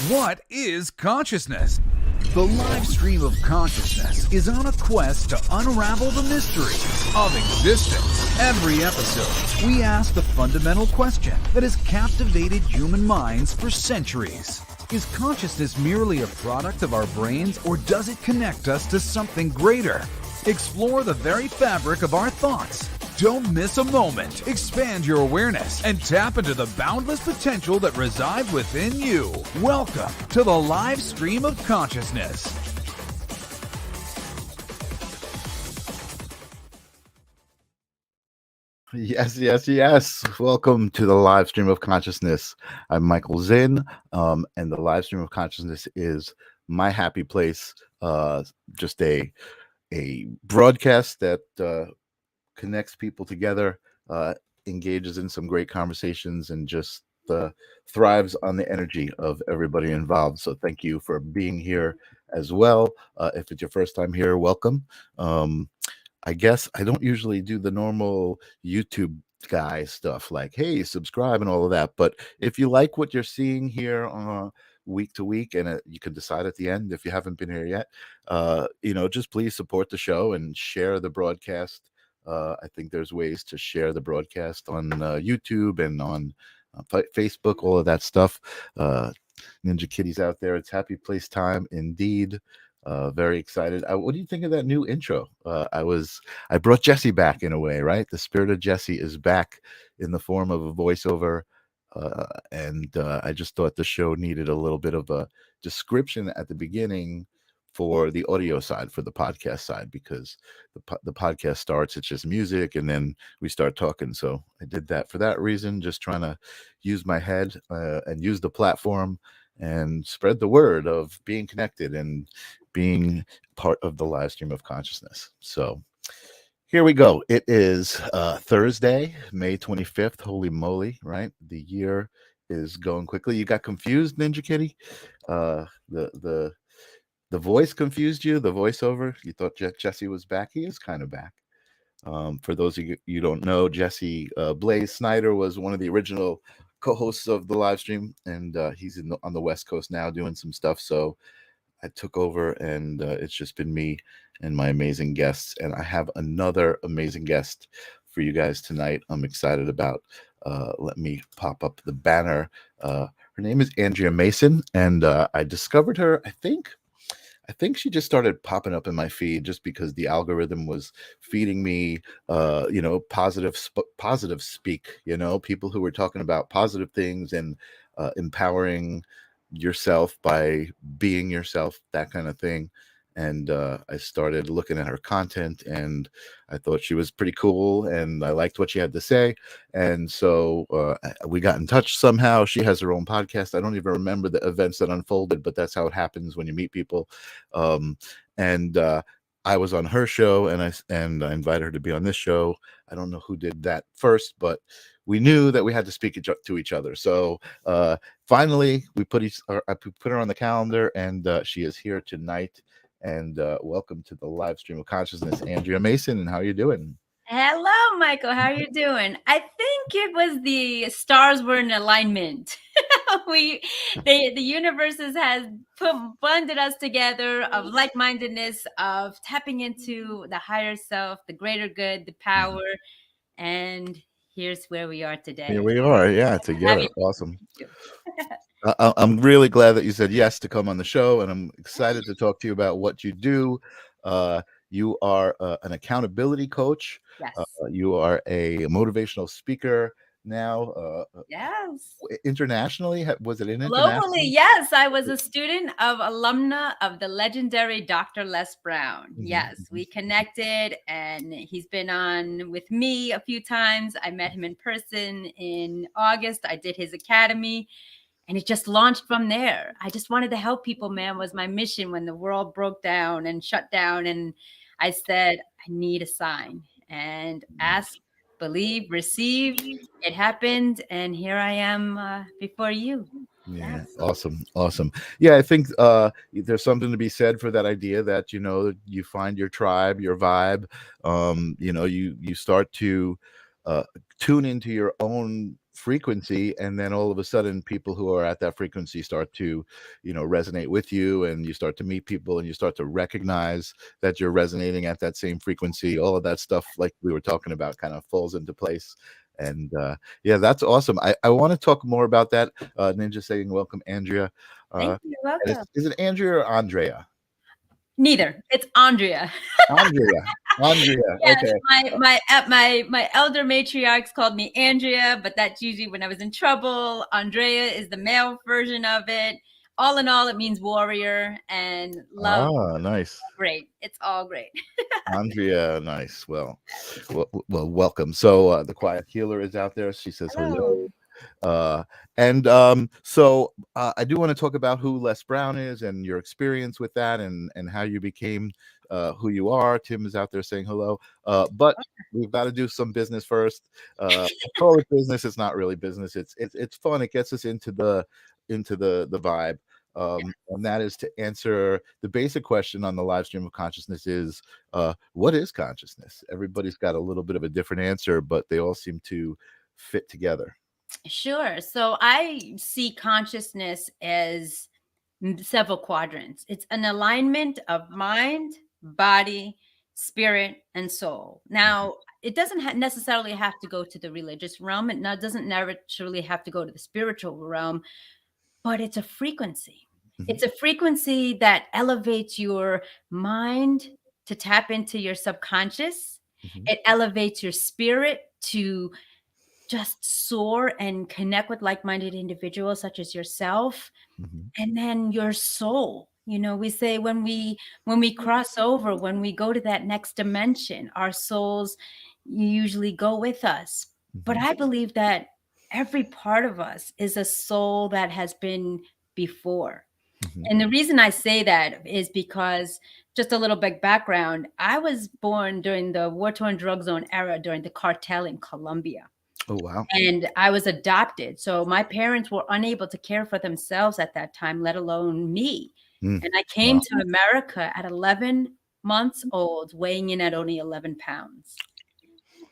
What is consciousness? The live stream of consciousness is on a quest to unravel the mystery of existence. Every episode, we ask the fundamental question that has captivated human minds for centuries. Is consciousness merely a product of our brains, or does it connect us to something greater? Explore the very fabric of our thoughts. Don't miss a moment. Expand your awareness and tap into the boundless potential that resides within you. Welcome to the live stream of consciousness. Yes. Welcome to the live stream of consciousness. I'm Michael Zinn, and the live stream of consciousness is my happy place. Just a broadcast that connects people together, engages in some great conversations, and just thrives on the energy of everybody involved. So thank you for being here as well. If it's your first time here, welcome. I guess I don't usually do the normal YouTube guy stuff like, hey, subscribe and all of that. But if you like what you're seeing here week to week, and you can decide at the end if you haven't been here yet, just please support the show and share the broadcast. I think there's ways to share the broadcast on YouTube and on Facebook, all of that stuff. Ninja Kitty's out there. It's happy place time indeed. Very excited. What do you think of that new intro? I brought Jesse back in a way, right? The spirit of Jesse is back in the form of a voiceover. And I just thought the show needed a little bit of a description at the beginning for the audio side, for the podcast side, because the podcast starts, it's just music, and then we start talking. So I did that for that reason, just trying to use my head and use the platform and spread the word of being connected and being part of the live stream of consciousness. So here we go. It is Thursday, May 25th. Holy moly, right? The year is going quickly. You got confused, Ninja Kitty? The voice confused you, the voiceover? You thought Jesse was back? He is kind of back. For those of you don't know, Jesse Blaze Snyder was one of the original co-hosts of the live stream, and he's on the West Coast now doing some stuff. So I took over, and it's just been me and my amazing guests. And I have another amazing guest for you guys tonight. I'm excited about. Let me pop up the banner. Her name is Andrea Mason, and I discovered her, I think she just started popping up in my feed just because the algorithm was feeding me, positive speak, people who were talking about positive things and empowering yourself by being yourself, that kind of thing. And I started looking at her content, and I thought she was pretty cool, and I liked what she had to say. And so we got in touch somehow. She has her own podcast. I don't even remember the events that unfolded, but that's how it happens when you meet people. And I was on her show, and I invited her to be on this show. I don't know who did that first, but we knew that we had to speak to each other. So finally, I put her on the calendar, and she is here tonight. And welcome to the live stream of consciousness, Andrea Mason. And how are you doing? Hello, Michael. How are you doing? I think it was the stars were in alignment. The universes has bonded us together of like-mindedness, of tapping into the higher self, the greater good, the power, and here's where we are today. Here we are, yeah, together. Awesome. I'm really glad that you said yes to come on the show, and I'm excited to talk to you about what you do. You are an accountability coach. Yes. You are a motivational speaker now. Yes. Internationally, was it international? Globally, yes. I was a student of alumna of the legendary Dr. Les Brown. Mm-hmm. Yes, we connected, and he's been on with me a few times. I met him in person in August. I did his academy. And it just launched from there. I just wanted to help people, man, was my mission when the world broke down and shut down. And I said, I need a sign. And ask, believe, receive. It happened. And here I am before you. Yeah, yes. Awesome. Yeah, I think there's something to be said for that idea that, you find your tribe, your vibe. You start to tune into your own frequency, and then all of a sudden people who are at that frequency start to, resonate with you, and you start to meet people and you start to recognize that you're resonating at that same frequency. All of that stuff, like we were talking about, kind of falls into place. And yeah, that's awesome. I want to talk more about that. Ninja saying welcome, Andrea. Thank you. You're And welcome. is it Andrea or Andrea? Neither. It's Andrea. Andrea. Yes, Okay. my elder matriarchs called me Andrea, but that's usually when I was in trouble. Andrea is the male version of it. All in all, it means warrior and love. Nice. Great. It's all great. Andrea, nice. Well, welcome. So the quiet healer is out there. She says hello. And so I do want to talk about who Les Brown is and your experience with that, and how you became who you are. Tim is out there saying hello. But we've got to do some business first. I call it business. It's not really business. It's fun. It gets us into the vibe. And that is to answer the basic question on the live stream of consciousness is, what is consciousness? Everybody's got a little bit of a different answer, but they all seem to fit together. Sure. So I see consciousness as several quadrants. It's an alignment of mind, body, spirit, and soul. Now, it doesn't necessarily have to go to the religious realm. It doesn't necessarily have to go to the spiritual realm, but it's a frequency. It's a frequency that elevates your mind to tap into your subconscious. It elevates your spirit to just soar and connect with like-minded individuals such as yourself. And then your soul. We say when we cross over, when we go to that next dimension, our souls usually go with us. But I believe that every part of us is a soul that has been before. And the reason I say that is because, just a little bit background, I was born during the war-torn drug zone era during the cartel in Colombia. Oh, wow. And I was adopted. So my parents were unable to care for themselves at that time, let alone me. And I came to America at 11 months old, weighing in at only 11 pounds.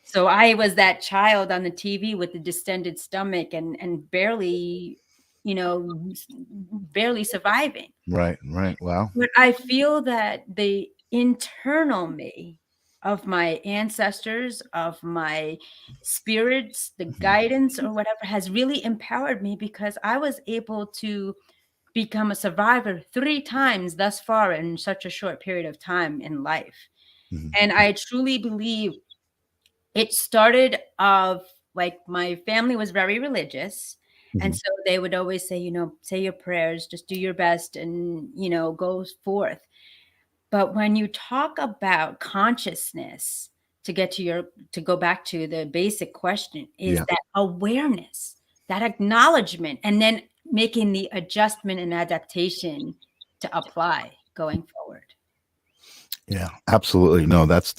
So I was that child on the TV with the distended stomach and barely, barely surviving. Right. Wow. But I feel that the internal me of my ancestors, of my spirits, the guidance or whatever has really empowered me, because I was able to become a survivor 3 times thus far in such a short period of time in life. And I truly believe it started of, like, my family was very religious. And so they would always say, say your prayers, just do your best and, go forth. But when you talk about consciousness, to go back to the basic question, is that awareness, that acknowledgement, and then making the adjustment and adaptation to apply going forward. Yeah, absolutely. No, that's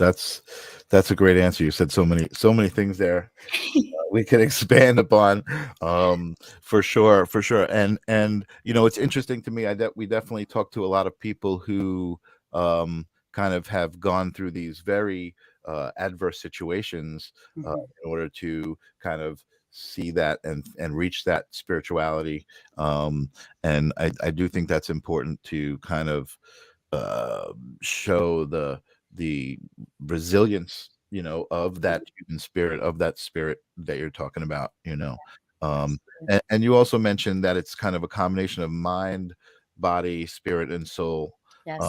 a great answer. You said so many things there we could expand upon, for sure. And it's interesting to me. We definitely talk to a lot of people who kind of have gone through these very adverse situations in order to kind of see that and reach that spirituality. And I do think that's important to kind of show the resilience, of that human spirit, of that spirit that you're talking about, and you also mentioned that it's kind of a combination of mind, body, spirit, and soul. Yes.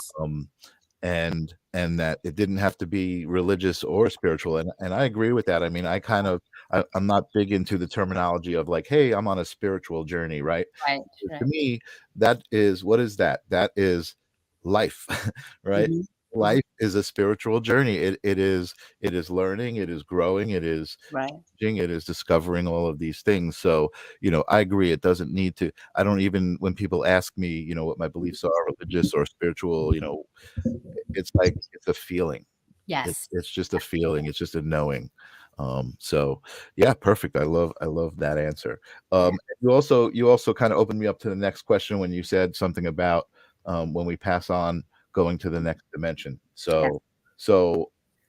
And that it didn't have to be religious or spiritual, and I agree with that. I mean, I'm not big into the terminology of like, hey, I'm on a spiritual journey, right? Right. To me, what is that? That is life. Right? Life is a spiritual journey. It is learning, it is growing, it is changing, it is discovering all of these things. So I agree, it doesn't need to. I don't even, when people ask me what my beliefs are, religious or spiritual, it's like, it's a feeling. Yes. It's just a feeling, it's just a knowing. So yeah, perfect. I love that answer. You also kind of opened me up to the next question when you said something about when we pass on, going to the next dimension. So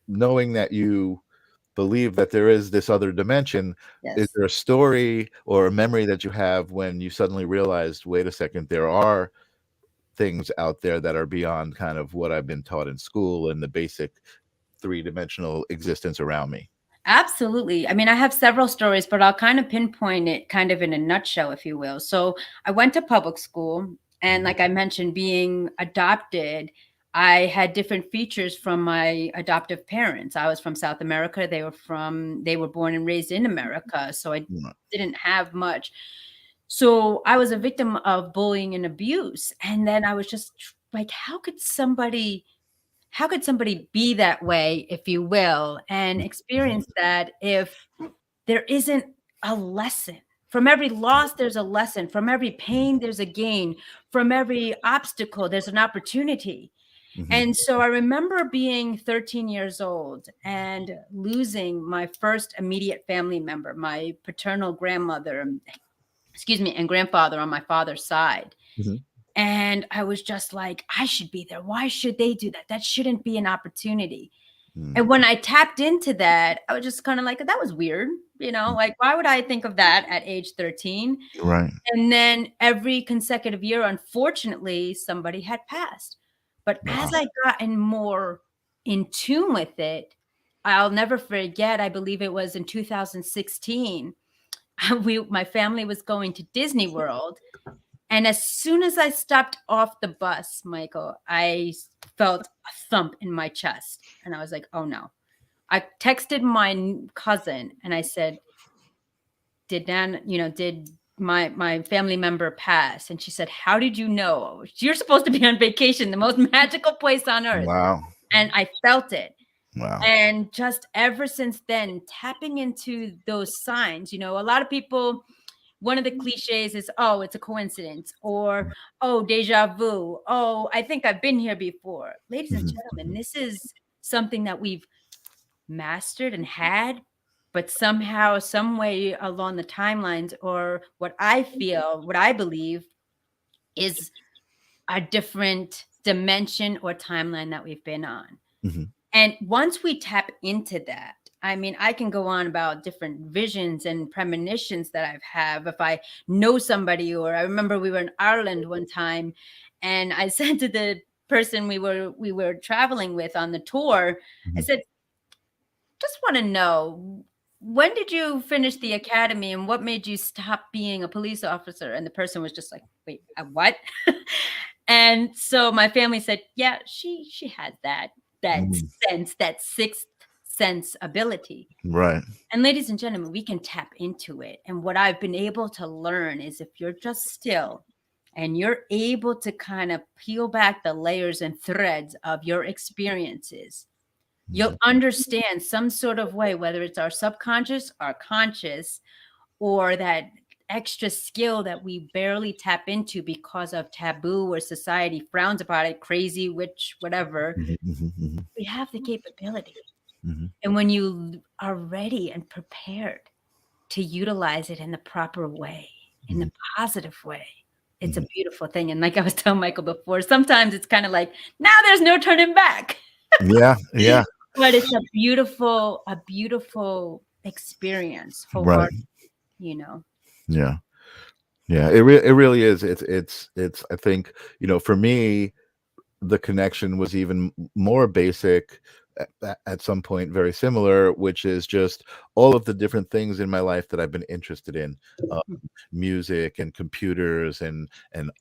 knowing that you believe that there is this other dimension. Is Yes. there a story or a memory that you have when you suddenly realized, wait a second, there are things out there that are beyond kind of what I've been taught in school and the basic three-dimensional existence around me? Absolutely. I mean, I have several stories, but I'll kind of pinpoint it kind of in a nutshell, if you will. So I went to public school, and like I mentioned, being adopted, I had different features from my adoptive parents. I was from South America. They were born and raised in America. So I Right. didn't have much. So I was a victim of bullying and abuse. And then I was just like, how could somebody be that way, if you will, and experience that if there isn't a lesson? From every loss, there's a lesson. From every pain, there's a gain. From every obstacle, there's an opportunity. Mhm. And so I remember being 13 years old and losing my first immediate family member, my paternal grandmother, and grandfather on my father's side. Mhm. And I was just like, I should be there. Why should they do that? That shouldn't be an opportunity. Mm. And when I tapped into that, I was just kind of like, that was weird. Like, why would I think of that at age 13? Right. And then every consecutive year, unfortunately, somebody had passed. But Wow. as I gotten more in tune with it, I'll never forget, I believe it was in 2016, my family was going to Disney World. And as soon as I stepped off the bus, Michael, I felt a thump in my chest. And I was like, oh no. I texted my cousin and I said, did my family member pass? And she said, how did you know? You're supposed to be on vacation, the most magical place on earth. Wow. And I felt it. Wow. And just ever since then, tapping into those signs, a lot of people, one of the cliches is, oh, it's a coincidence, or, oh, deja vu. Oh, I think I've been here before. Ladies and Mhm. gentlemen, this is something that we've mastered and had, but somehow, some way along the timelines, or what I believe is a different dimension or timeline that we've been on. Mhm. And once we tap into that, I mean, I can go on about different visions and premonitions that I've have if I know somebody. Or I remember we were in Ireland one time, and I said to the person we were traveling with on the tour, I Mhm. said, just want to know, when did you finish the academy and what made you stop being a police officer? And the person was just like, wait, what? And so my family said, yeah, she had that Mhm. sense, that sixth sense ability. Right. And ladies and gentlemen, we can tap into it. And what I've been able to learn is, if you're just still and you're able to kind of peel back the layers and threads of your experiences, you'll Mhm. understand some sort of way, whether it's our subconscious, our conscious, or that extra skill that we barely tap into because of taboo, or society frowns upon it, crazy, witch, whatever. Mhm. Mhm. Mhm. We have the capability. Mhm. And when you are ready and prepared to utilize it in the proper way, in the Mhm. positive way, it's a Mhm. beautiful thing. And like I was telling Michael before, sometimes it's kind of like, now there's no turning back. Yeah. Yeah. But it's a beautiful experience, Right. wholehearted, you know. Yeah. Yeah. It really is. It's. I think, for me, the connection was even more basic, at some point very similar, which is just all of the different things in my life that I've been interested in, uh, music and computers and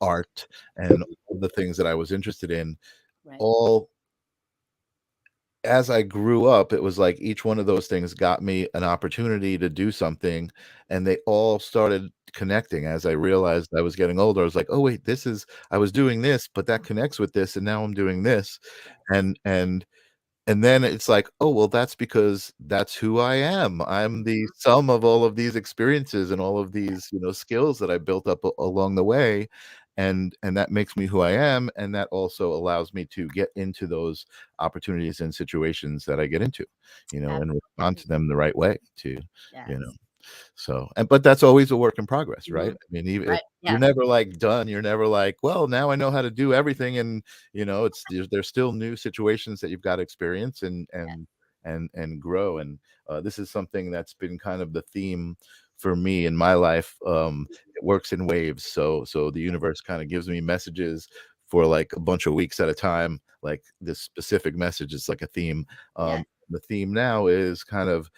art, and all the things that I was interested in, Right. all as I grew up, it was like each one of those things got me an opportunity to do something, and they all started connecting. As I realized I was getting older, I was like, oh wait, I was doing this, but that connects with this, and now I'm doing this. And and and then it's like, oh well, that's because that's who I am. I'm the sum of all of these experiences and all of these, skills that I built up along the way, and that makes me who I am, and that also allows me to get into those opportunities and situations that I get into, and respond Absolutely. to them the right way too, you know. Yes. But that's always a work in progress, right? Mhm. I mean, even Right. you're Yeah. never like done. You're never like, well, now I know how to do everything, and there's still new situations that you've got to experience, and and grow. And this is something that's been kind of the theme for me in my life. It works in waves. So the universe kind of gives me messages for like a bunch of weeks at a time. Like this specific message is like a theme. Yes. The theme now is kind of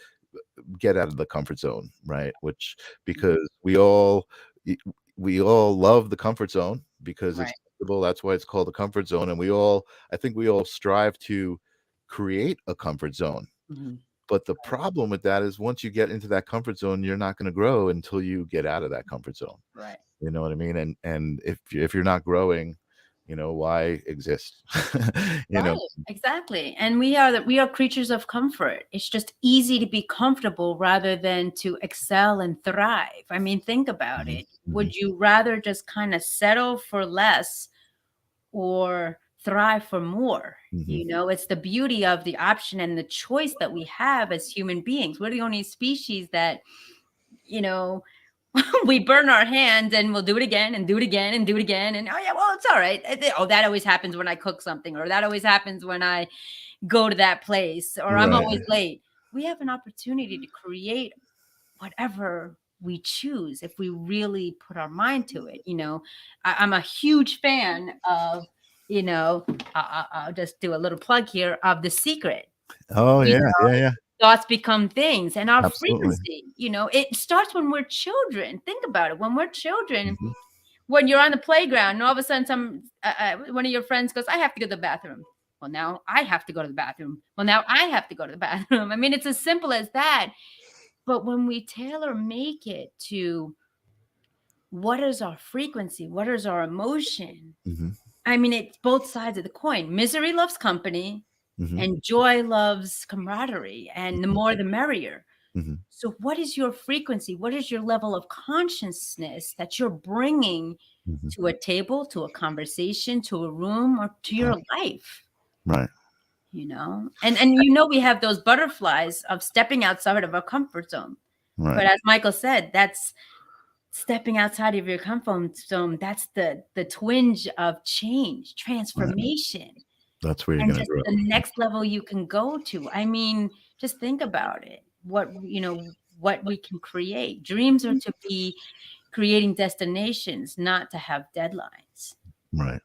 get out of the comfort zone, right? Which, because we all love the comfort zone because it's Right. comfortable. That's why it's called a comfort zone. And I think we all strive to create a comfort zone. Mhm. But the problem with that is once you get into that comfort zone, you're not going to grow until you get out of that comfort zone. Right. You know what I mean? And if you're not growing, why exist? you know Right, exactly. And we are creatures of comfort. It's just easy to be comfortable rather than to excel and thrive. I mean, think about Mhm, it. mhm, Would you rather just kind of settle for less or thrive for more? mhm. It's the beauty of the option and the choice that we have as human beings. We're the only species that, you know, we burn our hands and we'll do it again and do it again and do it again. And oh, yeah, well, it's all right. Oh, that always happens when I cook something, or that always happens when I go to that place, or I'm Right. always late. We have an opportunity to create whatever we choose if we really put our mind to it. I'm a huge fan of, I'll just do a little plug here of The Secret. Oh You yeah, yeah, yeah. Thoughts become things, and our Absolutely. frequency, it starts when we're children. Think about it. When we're children, Mhm. when you're on the playground and all of a sudden one of your friends goes, I have to go to the bathroom. Well, now I have to go to the bathroom. Well, now I have to go to the bathroom. I mean, it's as simple as that. But when we tailor make it to what is our frequency, what is our emotion, Mhm, I mean, it's both sides of the coin. Misery loves company mhm, and joy loves camaraderie, and the mhm, more the merrier. mhm, So, what is your frequency? What is your level of consciousness that you're bringing mhm. to a table, to a conversation, to a room, or to Right, your life? right, And we have those butterflies of stepping outside of our comfort zone. right, But as Michael said, that's stepping outside of your comfort zone. That's the twinge of change, right. transformation, That's where you're and gonna just grow. the next level you can go to. I mean, just think about it. What we can create. Dreams are to be creating destinations, not to have deadlines. Right.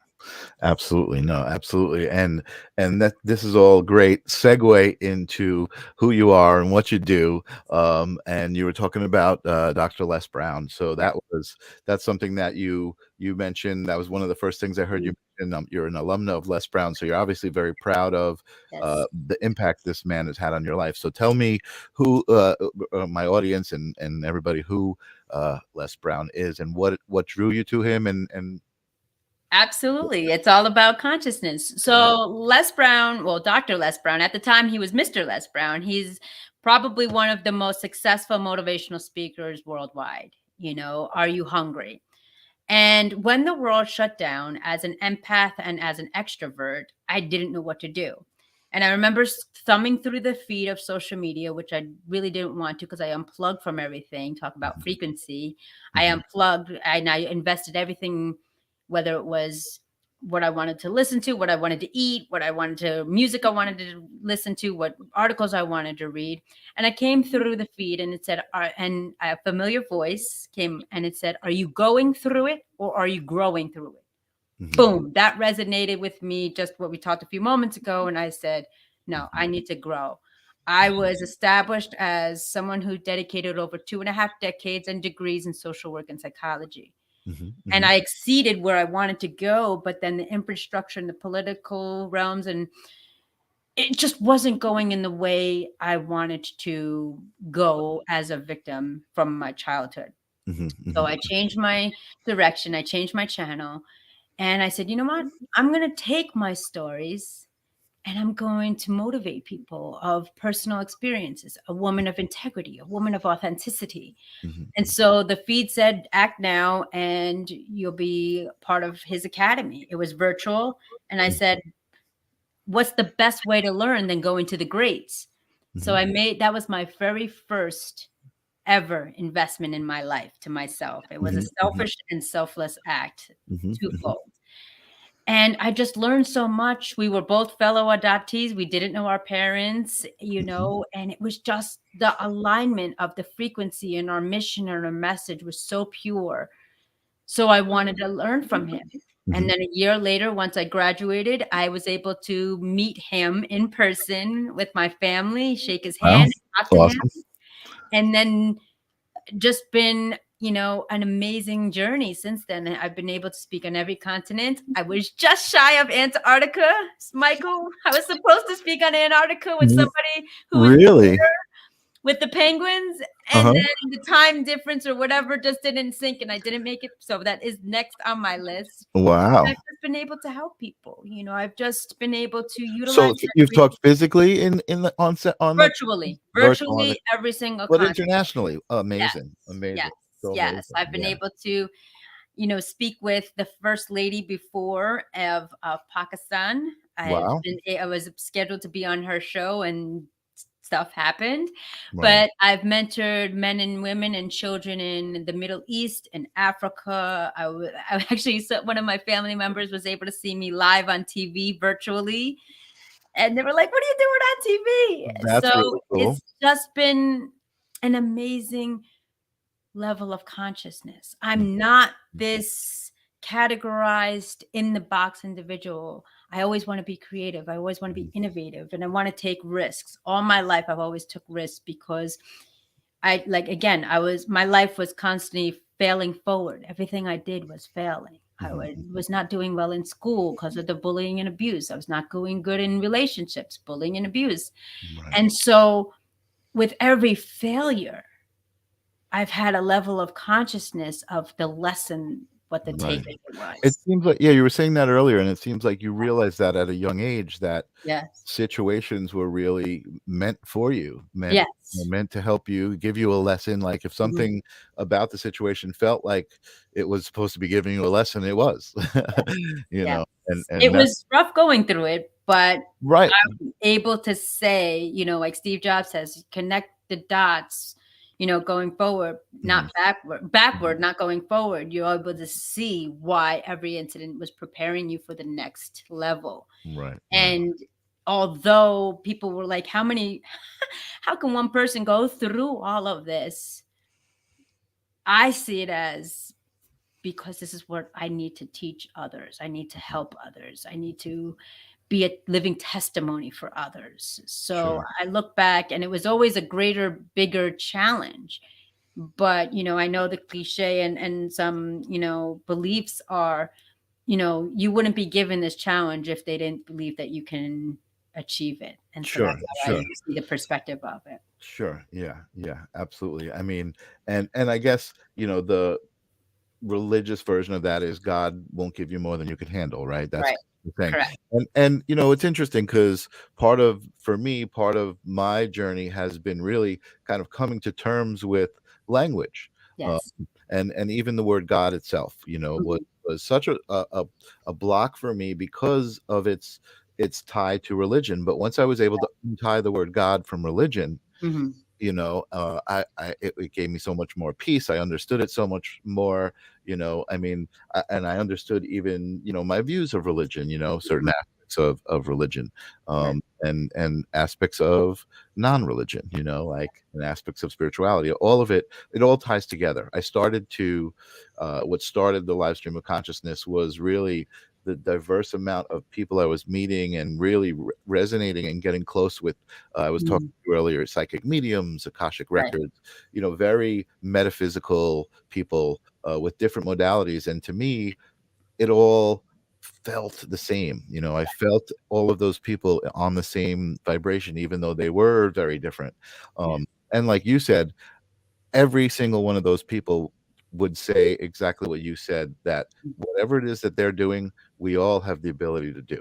Absolutely. No, absolutely. And that this is all great segue into who you are and what you do. And you were talking about Dr. Les Brown. So Right. that's something that you mentioned. That was one of the first things I heard you mention. You're an alumna of Les Brown, so you're obviously very proud of Yes. the impact this man has had on your life. So tell me who my audience and everybody who Les Brown is and what drew you to him and Absolutely. It's all about consciousness. So Les Brown, well, Dr. Les Brown, at the time he was Mr. Les Brown. He's probably one of the most successful motivational speakers worldwide. Are you hungry? And when the world shut down, as an empath and as an extrovert, I didn't know what to do. And I remember thumbing through the feed of social media, which I really didn't want to because I unplugged from everything. Talk about frequency. I Mhm, unplugged and I invested everything, whether it was what I wanted to listen to, what I wanted to eat, music I wanted to listen to, what articles I wanted to read. And I came through the feed and it said, and a familiar voice came and it said, are you going through it or are you growing through it? mhm, Boom. That resonated with me, just what we talked a few moments ago. And I said, no, mhm, I need to grow. I was established as someone who dedicated over 2.5 decades and degrees in social work and psychology. mhm, And mhm, I exceeded where I wanted to go, but then the infrastructure and the political realms, and it just wasn't going in the way I wanted to go as a victim from my childhood. mhm, So mhm, I changed my direction, I changed my channel, and I said, you know what? I'm going to take my stories and I'm going to motivate people of personal experiences, a woman of integrity, a woman of authenticity. mhm, And so the feed said, act now and you'll be part of his academy. It was virtual. And I mhm, said, what's the best way to learn than going to the greats? So mhm, that was my very first ever investment in my life to myself. It was a mhm, mhm, selfish and selfless act, mhm, mhm, twofold. And I just learned so much. We were both fellow adoptees. We didn't know our parents, and it was just the alignment of the frequency and our mission and our message was so pure. So I wanted to learn from him. And then a year later, once I graduated, I was able to meet him in person with my family, shake his Wow, hand, talk to him, awesome. and then just been an amazing journey since then. I've been able to speak on every continent. I was just shy of Antarctica, Michael. I was supposed to speak on Antarctica with somebody who was Really? with the penguins, and then the time difference or whatever just didn't sync, and I didn't make it. So that is next on my list. Wow. I've just been able to help people. I've just been able to utilize So you've talked physically in the onset on virtually every single but continent. internationally. Yes, Amazing. Amazing. yes, So yes. amazing. I've been able to, speak with the first lady before of Pakistan. Wow. I was scheduled to be on her show, and stuff happened. Right. But I've mentored men and women and children in the Middle East and Africa. I actually, one of my family members was able to see me live on TV virtually. And they were like, "What are you doing on TV?" That's So really cool. it's just been an amazing level of consciousness. I'm not this categorized in the box individual. I always want to be creative. I always want to be innovative, and I want to take risks. All my life, I've always took risks because my life was constantly failing forward. Everything I did was failing. I was not doing well in school because of the bullying and abuse. I was not doing good in relationships, bullying and abuse. Right. And so with every failure, I've had a level of consciousness of the lesson, what the takeaway was. It seems like, you were saying that earlier, and it seems like you realized that at a young age that situations were really meant for you, meant to help you, give you a lesson. Like if something about the situation felt like it was supposed to be giving you a lesson, it was, and it was rough going through it, but right. I'm able to say, like Steve Jobs says, connect the dots. Going forward, not backward, not going forward. You're able to see why every incident was preparing you for the next level. Right. And although people were like, how can one person go through all of this? I see it as because this is what I need to teach others. I need to help others. I need to be a living testimony for others. So I look back, and it was always a greater, bigger challenge. But, I know the cliche and some, beliefs are, you wouldn't be given this challenge if they didn't believe that you can achieve it. And so that's how I see the perspective of it. Sure. Yeah. Yeah, absolutely. I mean, and I guess, the religious version of that is God won't give you more than you can handle, right? That's the thing. Correct. And it's interesting because part of my journey has been really kind of coming to terms with language. Yes. And even the word God itself, was such a block for me because of its tie to religion. But once I was able to untie the word God from religion, it gave me so much more peace. I understood it so much more, I mean, and I understood even, my views of religion, certain aspects of religion, and aspects of non-religion, like, and aspects of spirituality, all of it all ties together. I started to, what started the live stream of consciousness was really the diverse amount of people I was meeting and really resonating and getting close with. I was talking to you earlier, psychic mediums, Akashic records, very metaphysical people with different modalities. And to me, it all felt the same. I felt all of those people on the same vibration, even though they were very different. And like you said, every single one of those people would say exactly what you said, that whatever it is that they're doing, we all have the ability to do.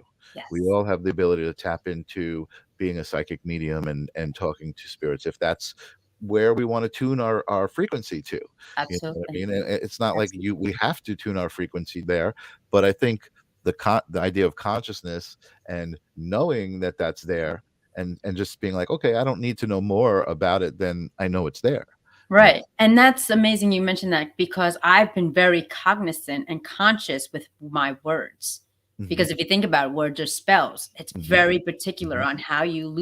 We all have the ability to tap into being a psychic medium and talking to spirits, if that's where we want to tune our frequency to. Absolutely. You know what I mean? And it's not like we have to tune our frequency there, but I think the idea of consciousness and knowing that that's there, and just being like, okay, I don't need to know more about it than I know it's there. Right. And that's amazing you mentioned that, because I've been very cognizant and conscious with my words. Because if you think about it, words are spells. It's very particular on how you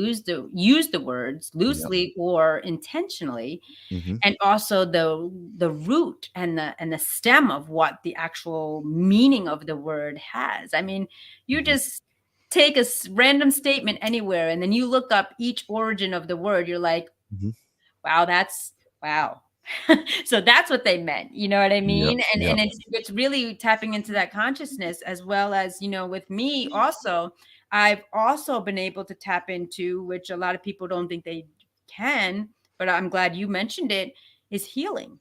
use the words loosely or intentionally, and also the root and the stem of what the actual meaning of the word has. I mean, you just take a random statement anywhere, and then you look up each origin of the word. You're like, wow, wow. So that's what they meant. You know what I mean? And it's really tapping into that consciousness, as well as, with me also, I've also been able to tap into, which a lot of people don't think they can, but I'm glad you mentioned it, is healing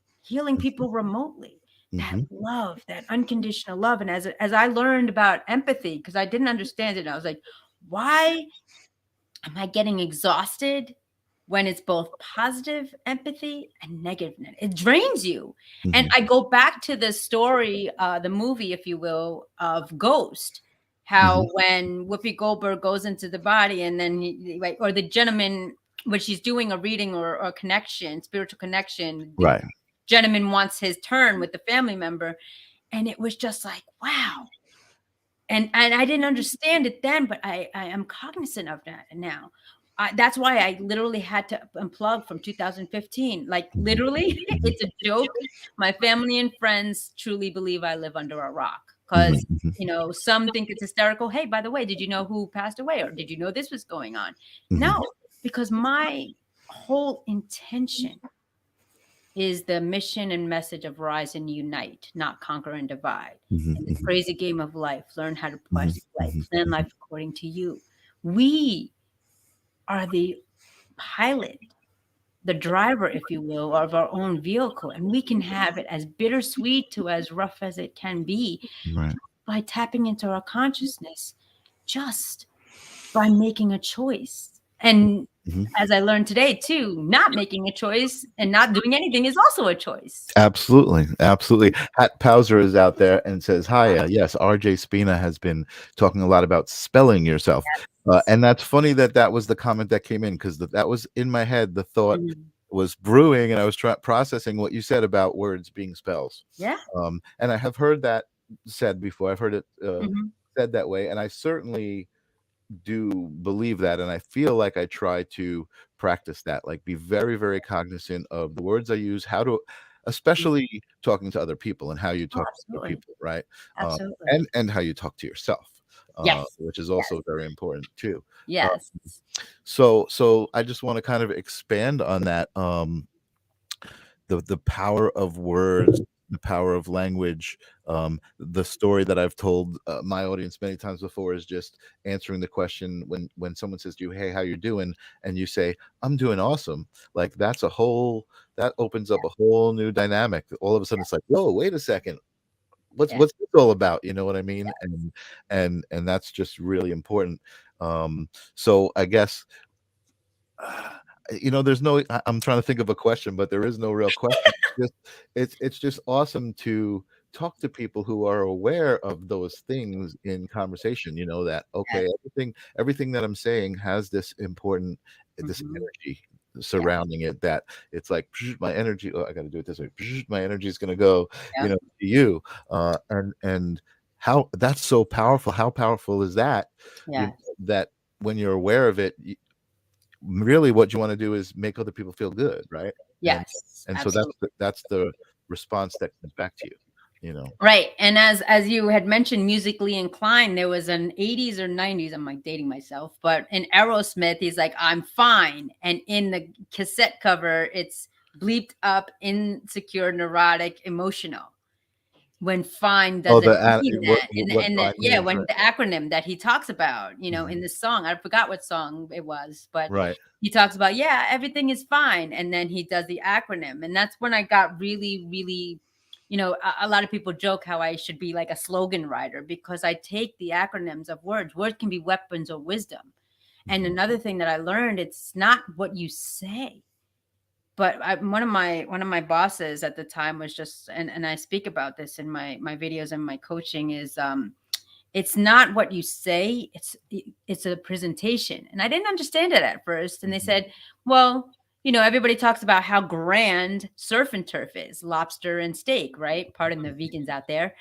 people remotely. That love, that unconditional love. And as I learned about empathy, because I didn't understand it, I was like, why am I getting exhausted when it's both positive empathy and negative? It drains you. And I go back to the story, the movie, if you will, of Ghost, how when Whoopi Goldberg goes into the body, and then or the gentleman, when she's doing a reading or connection, spiritual connection, the gentleman wants his turn with the family member. And it was just like, wow. And I didn't understand it then, but I am cognizant of that now. That's why I literally had to unplug from 2015. Like literally, it's a joke. My family and friends truly believe I live under a rock, because some think it's hysterical. Hey, by the way, did you know who passed away, or did you know this was going on? No, because my whole intention is the mission and message of rise and unite, not conquer and divide. In the crazy game of life, learn how to play plan life according to you. We are the pilot, the driver, if you will, of our own vehicle. And we can have it as bittersweet to as rough as it can be by tapping into our consciousness, just by making a choice. And as I learned today too, not making a choice and not doing anything is also a choice. Absolutely. Hat Pauser is out there and says, hi, yes, RJ Spina has been talking a lot about spelling yourself. And that's funny that was the comment that came in, because that was in my head. The thought was brewing, and I was processing what you said about words being spells. And I have heard that said before. I've heard it said that way, and I certainly do believe that, and I feel like I try to practice that, like be very, very cognizant of the words I use, how to, especially talking to other people, and how you talk to other people, right? And how you talk to yourself, which is also very important too. So I just want to kind of expand on that, the power of words, the power of language. The story that I've told my audience many times before is just answering the question when someone says to you, hey, how you doing? And you say, I'm doing awesome. Like that opens up a whole new dynamic. All of a sudden it's like, whoa, wait a second. What's this all about? You know what I mean? And that's just really important. So I guess I'm trying to think of a question, but there is no real question. It's just awesome to talk to people who are aware of those things in conversation, that okay, everything that I'm saying has this energy surrounding it, that it's like my energy, I got to do it this way, my energy is going to go to you, and how that's so powerful. How powerful is that? That when you're aware of it, really what you want to do is make other people feel good, right? And so that's the response that comes back to you, right. And as you had mentioned, musically inclined, there was an 80s or 90s, I'm like dating myself, but in Aerosmith, he's like, I'm fine, and in the cassette cover it's bleeped up, insecure, neurotic, emotional. When fine doesn't mean that. When the acronym that he talks about, in the song, I forgot what song it was, but he talks about, everything is fine. And then he does the acronym. And that's when I got really, really, a lot of people joke how I should be like a slogan writer, because I take the acronyms of words. Words can be weapons of wisdom. And another thing that I learned, it's not what you say. But one of my bosses at the time was just, and I speak about this in my videos and my coaching, is it's not what you say, it's a presentation. And I didn't understand it at first. And they said, well, everybody talks about how grand surf and turf is, lobster and steak, right? Pardon the vegans out there.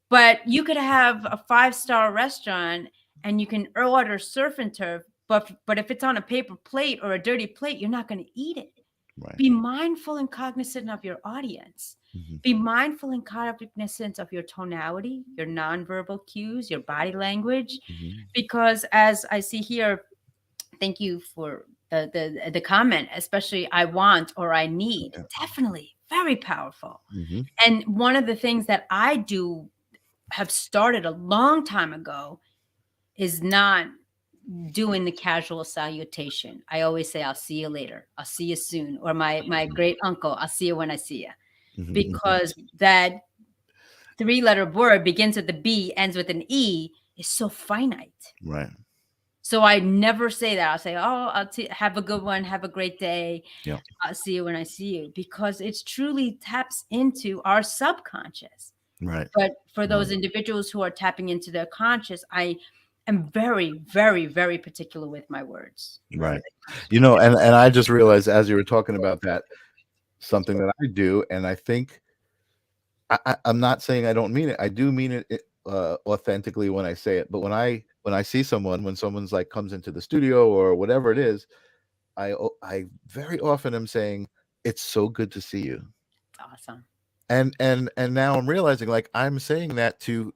But you could have a 5-star restaurant and you can order surf and turf, but if it's on a paper plate or a dirty plate, you're not going to eat it. Right. Be mindful and cognizant of your audience. Mhm. Be mindful and cognizant of your tonality, your nonverbal cues, your body language. Mhm. Because as I see here, thank you for the comment, especially I want or I need. Yeah. Definitely very powerful. Mhm. And one of the things that I do have started a long time ago is not doing the casual salutation. I always say, I'll see you later. I'll see you soon. Or my great uncle, I'll see you when I see you. Mhm. Mhm. Because that 3-letter word begins with a B, ends with an E, is so finite. Right. So I never say that. I'll say, oh, have a good one. Have a great day. Yeah. I'll see you when I see you. Because it's truly taps into our subconscious. Right. But for those Right. individuals who are tapping into their conscious, I am very, very, very particular with my words. Very, Right. very You know, and I just realized as you were talking about that, something that I do, and I think I'm not saying I don't mean it. I do mean it authentically when I say it. But when I see someone, when someone's like comes into the studio or whatever it is, I very often am saying, "It's so good to see you." awesome. And now I'm realizing, like, I'm saying that to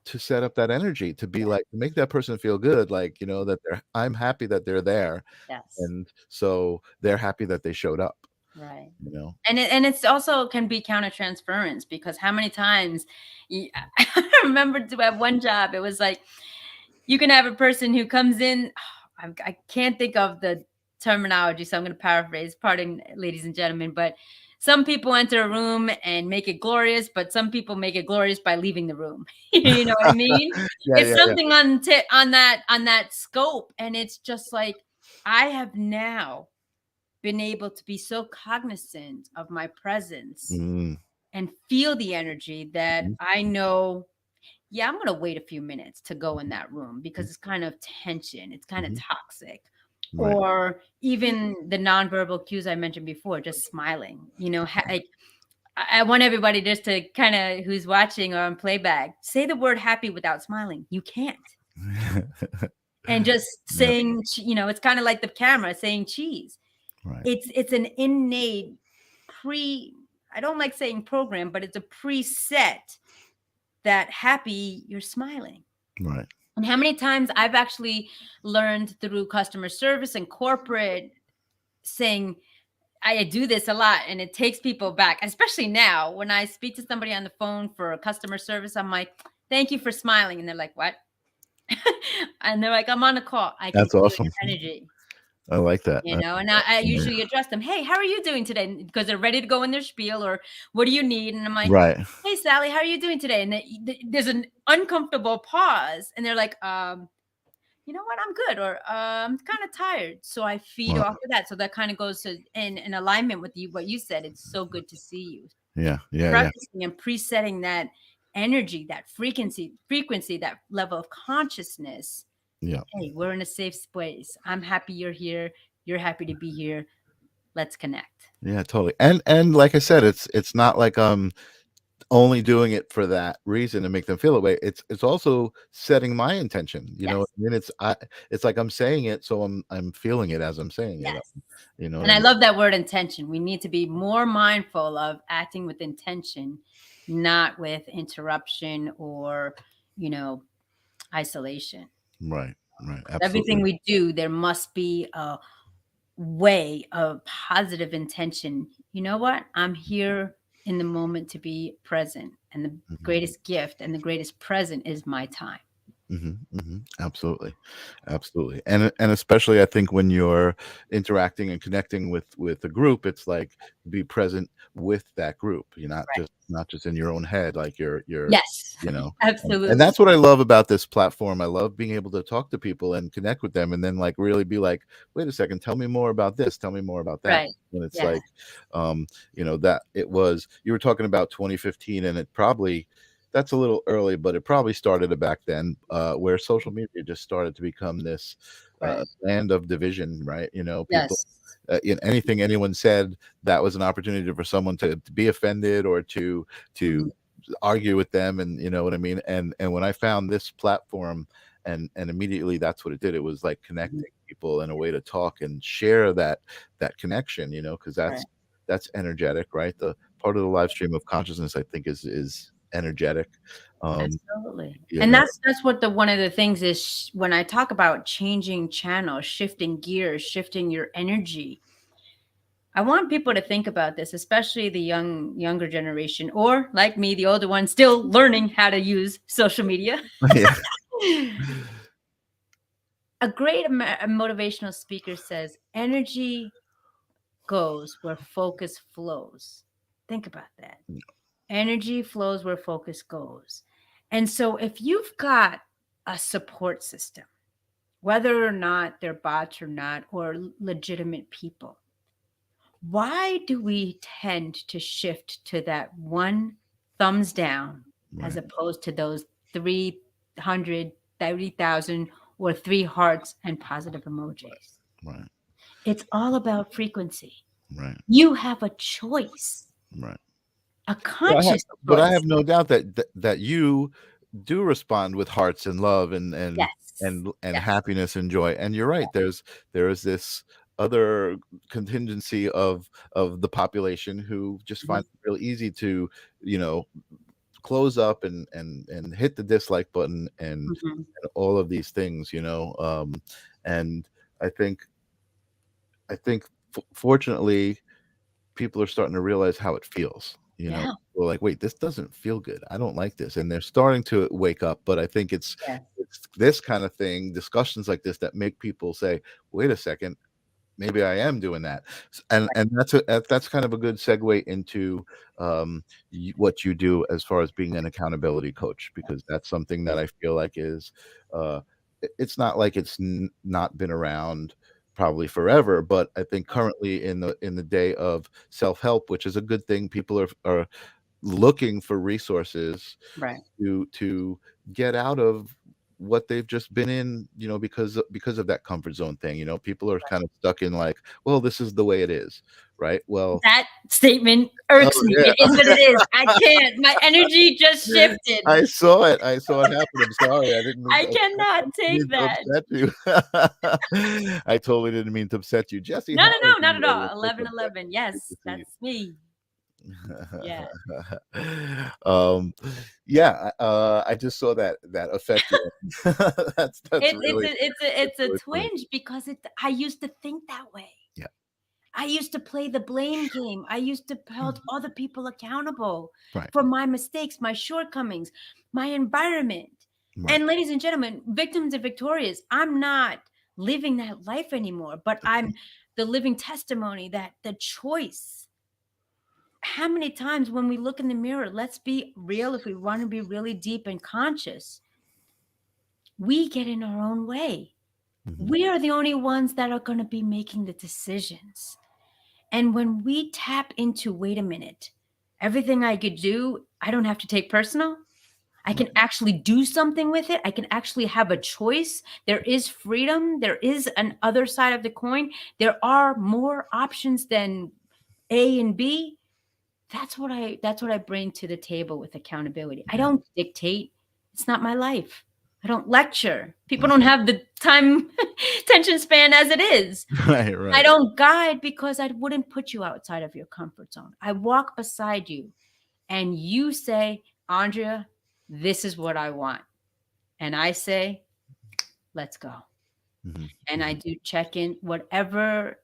set up that energy, to be like, to make that person feel good, like, you know, that I'm happy that they're there, Yes. and so they're happy that they showed up, Right. you know. And it's also can be countertransference because how many times I remember to have one job, it was like you can have a person who comes in. I can't think of the terminology, so I'm going to paraphrase. Pardon, ladies and gentlemen, but some people enter a room and make it glorious, but some people make it glorious by leaving the room. You know what I mean? Yeah, It's yeah, yeah. something on that scope, and it's just like I have now been able to be so cognizant of my presence Mm, and feel the energy that mhm, I know, yeah, I'm going to wait a few minutes to go in that room mhm, because it's kind of tension, it's kind of mhm. toxic. Right. Or even the nonverbal cues I mentioned before, just smiling. Like I want everybody just to kind of who's watching or on playback say the word happy without smiling. You can't. And just Yeah. saying, it's kind of like the camera saying cheese. Right. It's an innate pre I don't like saying program, but it's a preset that happy you're smiling. Right. And how many times I've actually learned through customer service and corporate saying I do this a lot and it takes people back, especially now when I speak to somebody on the phone for customer service. I'm like, thank you for smiling. And they're like, what? And they're like, I'm on a call. I can That's feel awesome. your energy. I like that. And I Yeah. usually address them, hey, how are you doing today? Because they're ready to go in their spiel or what do you need? And I'm like, Right. hey, Sally, how are you doing today? And there's an uncomfortable pause. And they're like, you know what? I'm good. Or I'm kind of tired. So I feed Right. off of that. So that kind of goes to in alignment with you, what you said. It's so good to see you. Yeah. Yeah. Yeah. Practicing and presetting that energy, that frequency, that level of consciousness. Yeah. Hey, we're in a safe space. I'm happy you're here. You're happy to be here. Let's connect. Yeah. Totally. And like I said, it's not like only doing it for that reason to make them feel that way. It's also setting my intention. You know what Yes. I mean? It's like I'm saying it, so I'm feeling it as I'm saying it. Yes. You know what And I I mean? love that word intention. We need to be more mindful of acting with intention, not with interruption or, you know, isolation. Right. Right. Everything Absolutely. we do, there must be a way of positive intention. You know what? I'm here in the moment to be present. And the Mhm. greatest gift and the greatest present is my time. Absolutely, absolutely, and especially I think when you're interacting and connecting with a group, it's like be present with that group. You're Right. not just in your own head, like you're Yes, you know, and absolutely. that's what I love about this platform. I love being able to talk to people and connect with them, and then like really be like, wait a second, tell me more about this, tell me more about that. Right. And it's Yes. like, that it was you were talking about 2015, and it probably that's a little early, but it probably started back then, where social media just started to become this Right. land of division, right? People, Yes. anything anyone said, that was an opportunity for someone to be offended or to Mhm. argue with them, and you know what I mean. And when I found this platform, and immediately that's what it did. It was like Mhm. connecting people in a way to talk and share that connection, because Right. that's energetic, right? The part of the live stream of consciousness, I think, is energetic. Um, Absolutely. you And know, that's what the one of the things is when I talk about changing channels, shifting gears, shifting your energy. I want people to think about this, especially the younger generation, or like me, the older one, still learning how to use social media. yeah, A great motivational speaker says, energy goes where focus flows. Think about that. Energy flows where focus goes. And so if you've got a support system, whether or not they're bots or not, or legitimate people, why do we tend to shift to that one thumbs down as right, opposed to those 330,000 or three hearts and positive emojis? right, It's all about frequency. right, You have a choice, right. a But conscious I choice. have no doubt that you do respond with hearts and love Yes. and Yes. happiness and joy. And you're right. There is this other contingency of the population who just Mhm. find it real easy to, you know, close up and hit the dislike button Mhm. and all of these things. And I think fortunately people are starting to realize how it feels. Yeah. We're like, wait, this doesn't feel good. I don't like this. And they're starting to wake up. But I think Yes. it's this kind of thing, discussions like this, that make people say, wait a second, maybe I am doing that. And that's kind of a good segue into what you do as far as being an accountability coach, because that's something that I feel like is uh, it's not like it's not been around probably forever, but I think currently in the day of self-help, which is a good thing, people are looking for resources Right. to get out of what they've just been in, because of that comfort zone thing. People are kind of stuck in like, well, this is the way it is, right? Well, That statement oh irks me. yeah, It is what it is. I can't. My energy just shifted. I saw it happen. I'm sorry, I didn't mean I to, cannot take that. upset you. I totally didn't mean to upset you. Jesse, No, how no, are no, not you? at all. Welcome, 11:11. Jesse. Good to Yes, see you. that's me. Yeah. um yeah, I just saw that affect you. That's really It's a funny. twinge because I used to think that way. Yeah. I used to play the blame game. I used to hold other people accountable Right, for my mistakes, my shortcomings, my environment. right. And ladies and gentlemen, victims and victorious, I'm not living that life anymore, but I'm the living testimony that the choice. How many times when we look in the mirror, let's be real, if we want to be really deep and conscious, we get in our own way. Mhm. We are the only ones that are going to be making the decisions. And when we tap into, wait a minute, everything I could do, I don't have to take personal. I can actually do something with it. I can actually have a choice. There is freedom. There is an other side of the coin. There are more options than A and B. That's what I bring to the table with accountability. I Yeah. don't dictate. It's not my life. I don't lecture. People Right. don't have the time attention span as it is. Right, I right. don't guide because I wouldn't put you outside of your comfort zone. I walk beside you and you say, Andrea, this is what I want. And I say, let's go. Mhm, And I mhm, do check in, whatever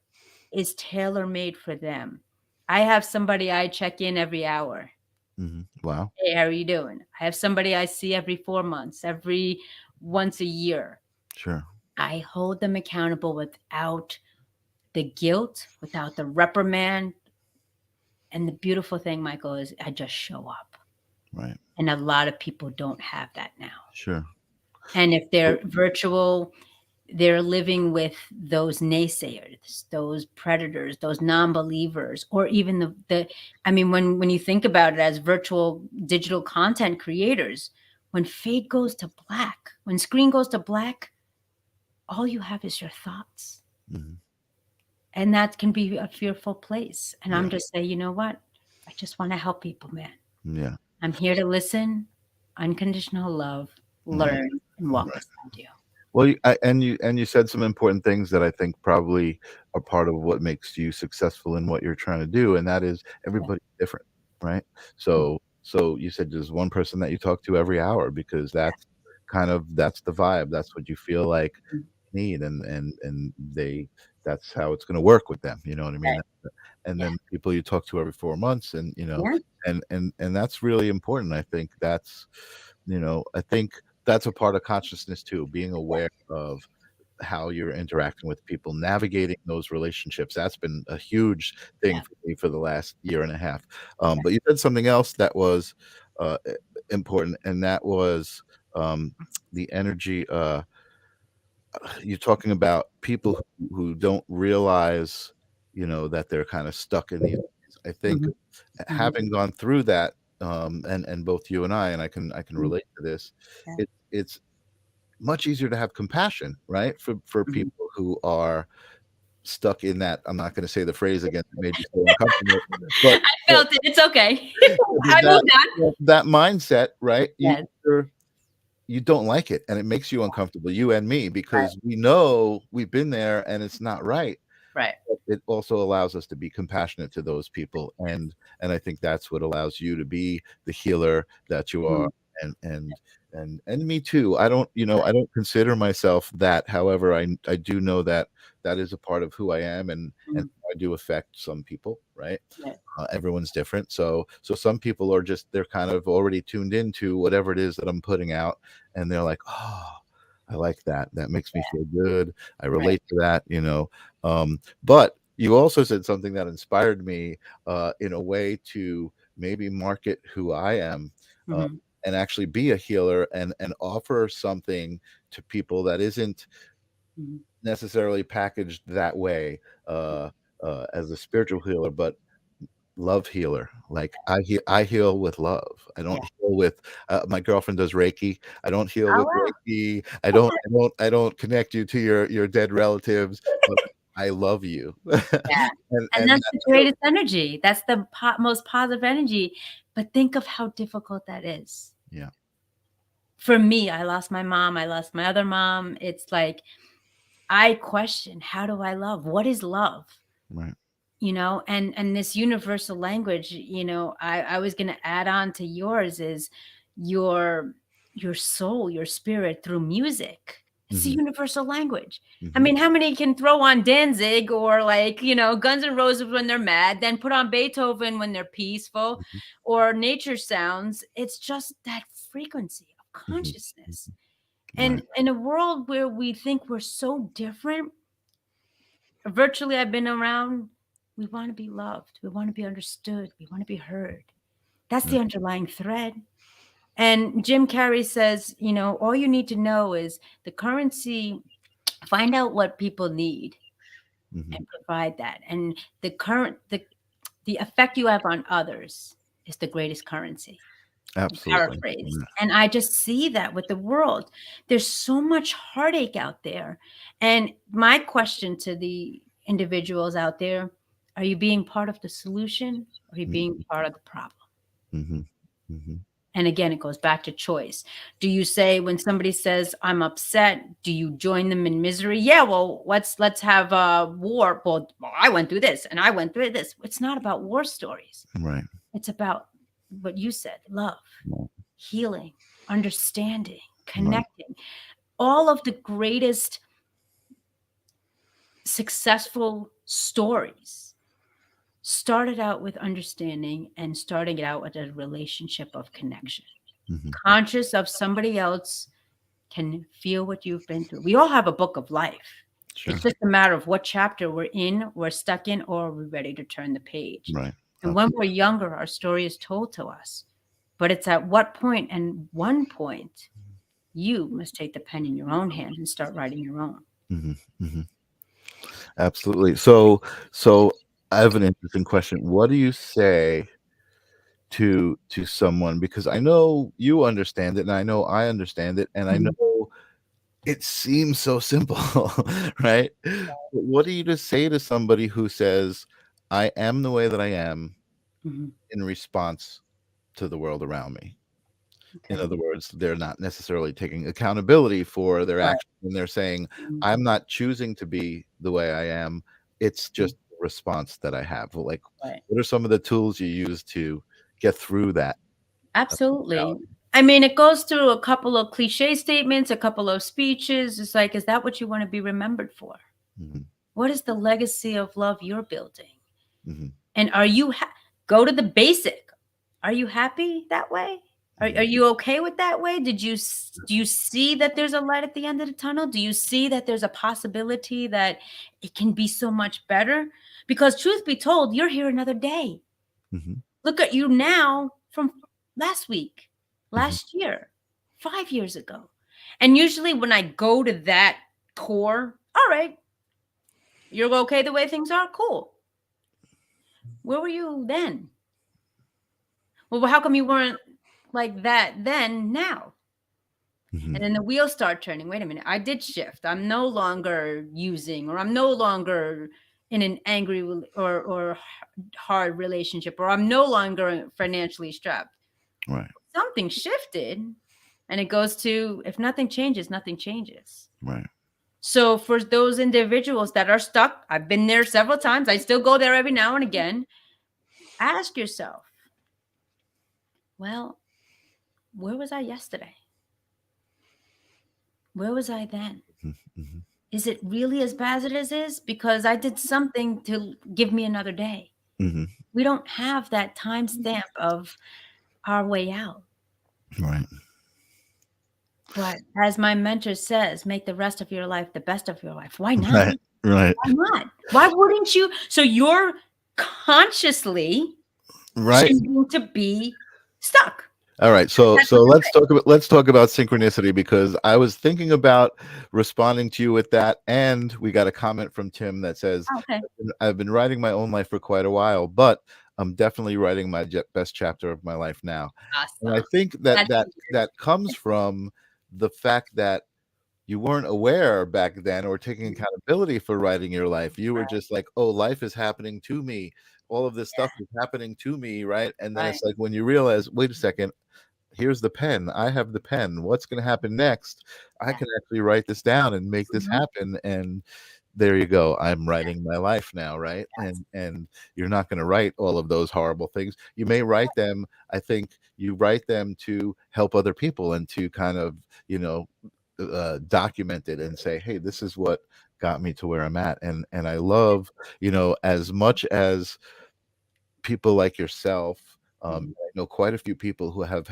is tailor made for them. I have somebody I check in every hour. mhm. Wow. Hey, how are you doing? I have somebody I see every 4 months, every once a year. Sure. I hold them accountable without the guilt, without the reprimand. And the beautiful thing, Michael, is I just show up. Right. And a lot of people don't have that now. Sure. And if Well, they're virtual, they're living with those naysayers, those predators, those non-believers, or even the I mean, when you think about it as virtual digital content creators, when fade goes to black, when screen goes to black, all you have is your thoughts. mhm. And that can be a fearful place. And Yeah. I'm just saying, you know what? I just want to help people, man. Yeah. I'm here to listen, unconditional love, Right. learn, and walk beside you. Well, and you said some important things that I think probably are part of what makes you successful in what you're trying to do, and that is Yeah. everybody's different, right? So you said there's one person that you talk to every hour because that's the vibe. That's what you feel like Mhm. you need, and they that's how it's going to work with them. You know what I mean? Right. And Yeah. then people you talk to every 4 months, and Yeah. and that's really important. I think I think that's a part of consciousness too, being aware of how you're interacting with people, navigating those relationships. That's been a huge thing Yeah. for me for the last year and a half. But you said something else that was important, and that was um, the energy. You're talking about people who don't realize, that they're kind of stuck in these. I think Hmm. Hmm. having gone through that, and both you and I can Hmm. relate to this. Yeah. It's much easier to have compassion, right, for Hmm. people who are stuck in that. I'm not going to say the phrase again that made you so uncomfortable, but I but, felt it. It's okay. but I that moved on. that mindset, right? Yes. You don't like it, and it makes you uncomfortable, you and me, Right. because we know we've been there and it's not right. Right. It also allows us to be compassionate to those people, and I think that's what allows you to be the healer that you are. Mhm. And and and and me too. I don't consider myself that. However, I do know that that is a part of who I am, and Mhm. I do affect some people, right? Right. Everyone's different. So some people are just, they're kind of already tuned into whatever it is that I'm putting out, and they're like, oh, I like that. That makes me feel good. I Right. relate to that. But you also said something that inspired me, in a way to maybe market who I am, uh, Mhm. and actually be a healer, and offer something to people that isn't Mhm. necessarily packaged that way, uh, as a spiritual healer, but love healer. Like I heal with love. I don't Yeah. heal with, my girlfriend does Reiki. I don't heal Oh, with wow. Reiki. I don't connect you to your dead relatives, but I love you. Yeah. And And that's the that's so, greatest energy. That's the most positive energy. But think of how difficult that is. yeah, For me, I lost my mom. I lost my other mom. It's like I question, how do I love? What is love? right. And this universal language, I was going to add on to yours is your your soul, your spirit through music. It's the Mhm, universal language. I mhm, mean, how many can throw on Danzig or like, Guns N' Roses when they're mad, then put on Beethoven when they're peaceful, mhm, or nature sounds? It's just that frequency of mhm, consciousness. mhm. And Right. in a world where we think we're so different, virtually I've been around, we want to be loved. We want to be understood. We want to be heard. That's Right. the underlying thread. And Jim Carrey says, all you need to know is the currency, find out what people need Mhm. and provide that. And the effect you have on others is the greatest currency. Absolutely. Paraphrased. Yeah. And I just see that with the world. There's so much heartache out there. And my question to the individuals out there, are you being part of the solution or are you being Mhm, part of the problem? mhm, mhm. And again, it goes back to choice. Do you say when somebody says, I'm upset, do you join them in misery? Yeah, well, let's have a war. Well, I went through this and I went through this. It's not about war stories. Right. It's about what you said, love, Right. healing, understanding, Right. connecting. All of the greatest successful stories started out with understanding and starting it out with a relationship of connection. Mhm. Conscious of somebody else can feel what you've been through. We all have a book of life. It's Sure. just a matter of what chapter we're stuck in, or we're ready to turn the page. Right. And when we're younger, our story is told to us. But it's at what point, and one point, you must take the pen in your own hand and start writing your own. Mhm, mhm. Absolutely. So I have an interesting question. What do you say to someone, because I know you understand it and I know I understand it and I Mhm, know it seems so simple, right? But what do you just say to somebody who says, I am the way that I am mhm, in response to the world around me. In Okay. other words, they're not necessarily taking accountability for their Right. actions, and they're saying, Mhm. "I'm not choosing to be the way I am. It's Mhm. just a response that I have." Well, like, Right. what are some of the tools you use to get through that Absolutely. mentality? I mean, it goes through a couple of cliche statements, a couple of speeches. It's like, is that what you want to be remembered for? Mhm, What is the legacy of love you're building? mhm, And are you go to the basic? Are you happy that way? Are mhm, you okay with that way? Do you see that there's a light at the end of the tunnel? Do you see that there's a possibility that it can be so much better? Because truth be told, you're here another day. mhm, Look at you now from last week, mhm, last year, 5 years ago. And usually when I go to that core, all right, you're okay the way things are? Cool. Where were you then? Well, how come you weren't like that then now? mhm. And then the wheels start turning. Wait a minute, I did shift. I'm no longer using, or I'm no longer in an angry or hard relationship, or I'm no longer financially strapped. Right, Something shifted, and it goes to, if nothing changes, nothing changes. right. So for those individuals that are stuck, I've been there several times. I still go there every now and again. Ask yourself, well, where was I yesterday? Where was I then? Mhm, mhm, Is it really as bad as it is? Because I did something to give me another day. mhm. We don't have that timestamp of our way out. Right, But as my mentor says, make the rest of your life the best of your life. Why not? right, right, Why not? Why wouldn't you? So you're consciously right. choosing to be stuck. All right, so That's what they say. let's talk about synchronicity, because I was thinking about responding to you with that, and we got a comment from Tim that says, Oh, okay. I've been writing my own life for quite a while, but I'm definitely writing my best chapter of my life now." And I Awesome. think that That's that comes from the fact that you weren't aware back then or taking weird. accountability for writing your life. You were Right. just like, "Oh, life is happening to me. All of this Yeah. stuff is happening to me," right? And then Right. it's like when you realize, "Wait a second, here's the pen. I have the pen. What's going to happen next? I Yeah. can actually write this down and make this Mhm. happen." And there you go. I'm writing my life now, right? Yes. And you're not going to write all of those horrible things. You may write them. I think you write them to help other people and to kind of, document it and say, "Hey, this is what got me to where I'm at." And I love, as much as people like yourself, Mhm. I know quite a few people who have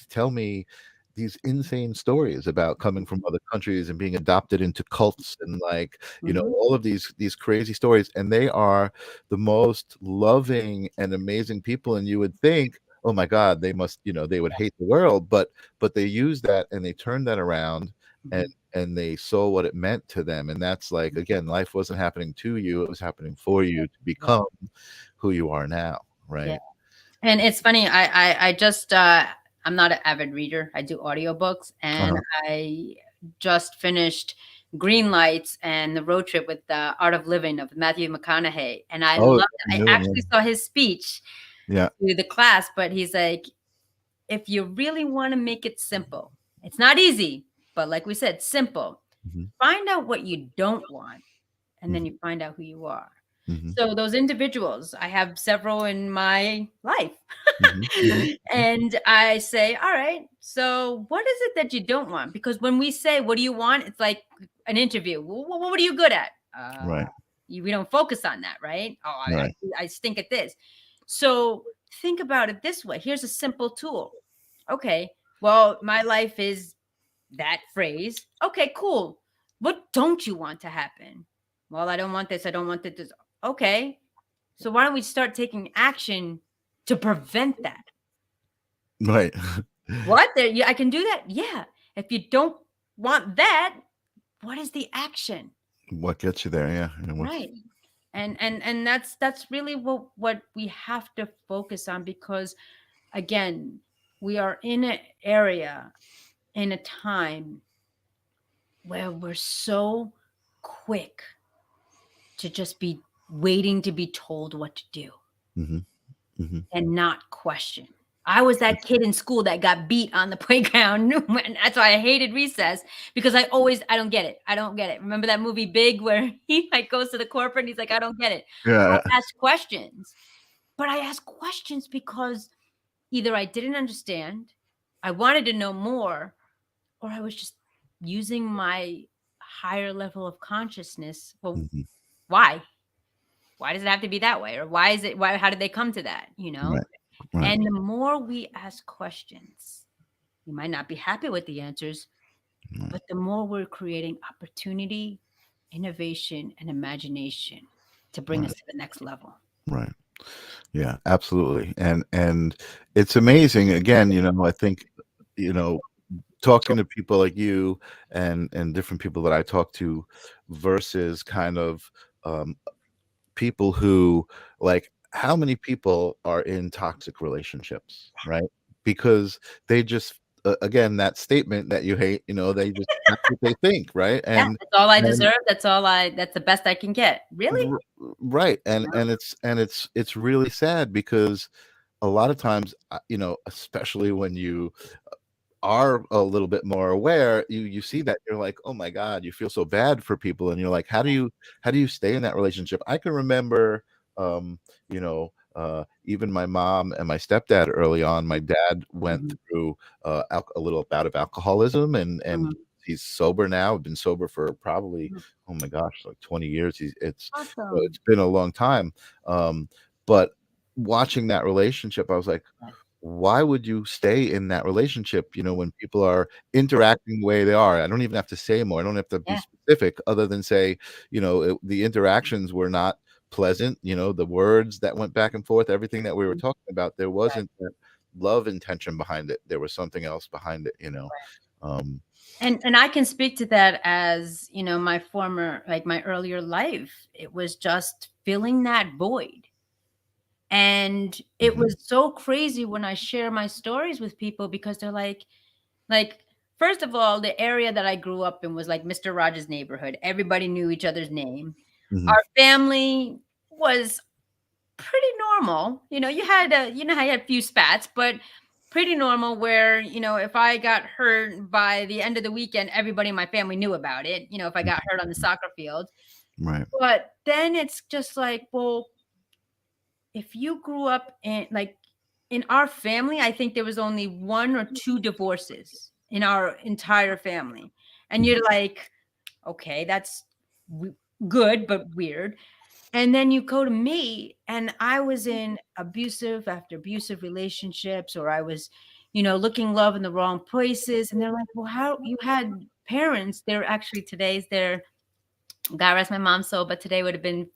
tell me these insane stories about coming from other countries and being adopted into cults, and like, Mhm. all of these crazy stories, and they are the most loving and amazing people, and you would think, oh my god, they must, they would hate the world, but they use that and they turn that around, and Mhm. they saw what it meant to them, and that's like, again, life wasn't happening to you, it was happening for you to Yeah. become who you are now, Yeah. right? And it's funny, I just I'm not an avid reader. I do audiobooks, and Uh-huh. I just finished Green Lights and the road trip with the Art of Living of Matthew McConaughey. And I Oh, loved the it. new I one, actually saw his speech yeah. to the class, but he's like, if you really want to make it simple, it's not easy, but like we said, simple. Mhm, Find out what you don't want, and then mhm, you find out who you are. mhm, So those individuals, I have several in my life. mhm, mhm, mhm. And I say, all right, so what is it that you don't want? Because when we say, what do you want? It's like an interview. What are you good at? Right, We don't focus on that, right? Oh, right. I stink at this. So think about it this way. Here's a simple tool. Okay, well, my life is that phrase. Okay, cool. What don't you want to happen? Well, I don't want this. I don't want this. Okay. So why don't we start taking action to prevent that? Right. What? There, yeah, I can do that. Yeah. If you don't want that, what is the action? What gets you there, yeah, and what's Right. And that's really what we have to focus on, because again, we are in an area, in a time where we're so quick to just be waiting to be told what to do mhm, mhm, and not question. I was that kid in school that got beat on the playground. And that's why I hated recess, because I don't get it. I don't get it. Remember that movie Big, where he like goes to the corporate and he's like, I don't get it. Yeah. I ask questions, but I ask questions because either I didn't understand, I wanted to know more, or I was just using my higher level of consciousness. Well, Mhm. why? Why does it have to be that way? Or how did they come to that? Right. Right. And the more we ask questions, you might not be happy with the answers, Right. but the more we're creating opportunity, innovation, and imagination to bring us Right. to the next level. Right. Yeah, absolutely. And it's amazing. Again, I think, you know, talking to people like you and different people that I talk to versus kind of people who, like, how many people are in toxic relationships, right? Because they just again, that statement that you hate, that's what they think, right? Yeah, that's all I And deserve. That's the best I can get. Really? right, and No. it's really sad because a lot of times, especially when you are a little bit more aware, you see that, you're like, oh my god, you feel so bad for people, and you're like, how do you stay in that relationship? I can remember, even my mom and my stepdad early on. My dad went Mhm, through a little bout of alcoholism, and mhm, he's sober now. Been sober for probably, mhm. oh my gosh, like 20 years. It's Awesome. been a long time. But watching that relationship, I was like, Yeah. why would you stay in that relationship, when people are interacting the way they are? I don't even have to say more. I don't have to be Yeah. specific other than say, the interactions were not pleasant, the words that went back and forth, everything that we were Mhm. talking about, there Right. wasn't that love intention behind it. There was something else behind it. Um, And I can speak to that as, my earlier life. It was just filling that void. And it mhm, was so crazy when I share my stories with people, because they're like, first of all, the area that I grew up in was like Mr. Rogers' neighborhood. Everybody knew each other's name. mhm, Our family was pretty normal. I had a few spats, but pretty normal, where, if I got hurt, by the end of the weekend, everybody in my family knew about it, if I got hurt on the soccer field. right. But then it's just like, well, if you grew up in our family, I think there was only one or two divorces in our entire family. And Mhm, you're like, okay, that's w- good, but weird. And then you go to me, and I was in abusive after abusive relationships, or I was, looking love in the wrong places. And they're like, well, how you had parents? They're actually, they're, God rest my mom's soul, but today would have been,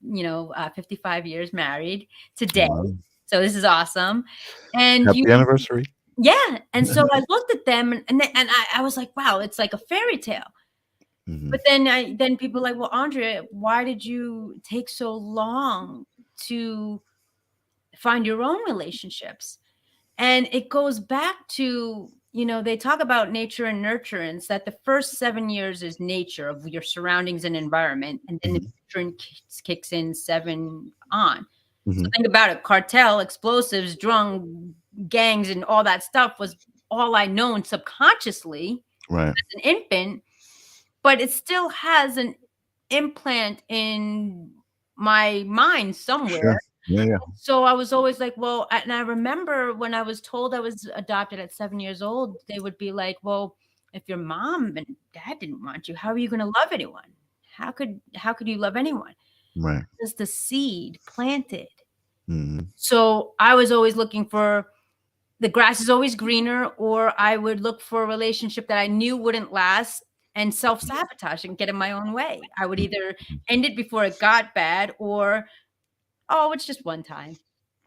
55 years married today. wow. So this is awesome. And Happy anniversary. yeah. And so I looked at them, and I was like, wow, it's like a fairy tale. Mhm, But then people are like, well, Andrea, why did you take so long to find your own relationships? And it goes back to, they talk about nature and nurturance, that the first 7 years is nature of your surroundings and environment. And then the mhm, nurturing kicks in seven on. So mhm, think about it: cartel, explosives, drug gangs, and all that stuff was all I known subconsciously right. as an infant, but it still has an implant in my mind somewhere. Sure. Yeah, yeah. So I was always like, well, and I remember when I was told I was adopted at 7 years old, they would be like, well, if your mom and dad didn't want you, how are you going to love anyone? How could you love anyone? Right. Just the seed planted. Mhm, So I was always looking for, the grass is always greener, or I would look for a relationship that I knew wouldn't last, and self-sabotage and get in my own way. I would either mhm, end it before it got bad, or, oh, it's just one time.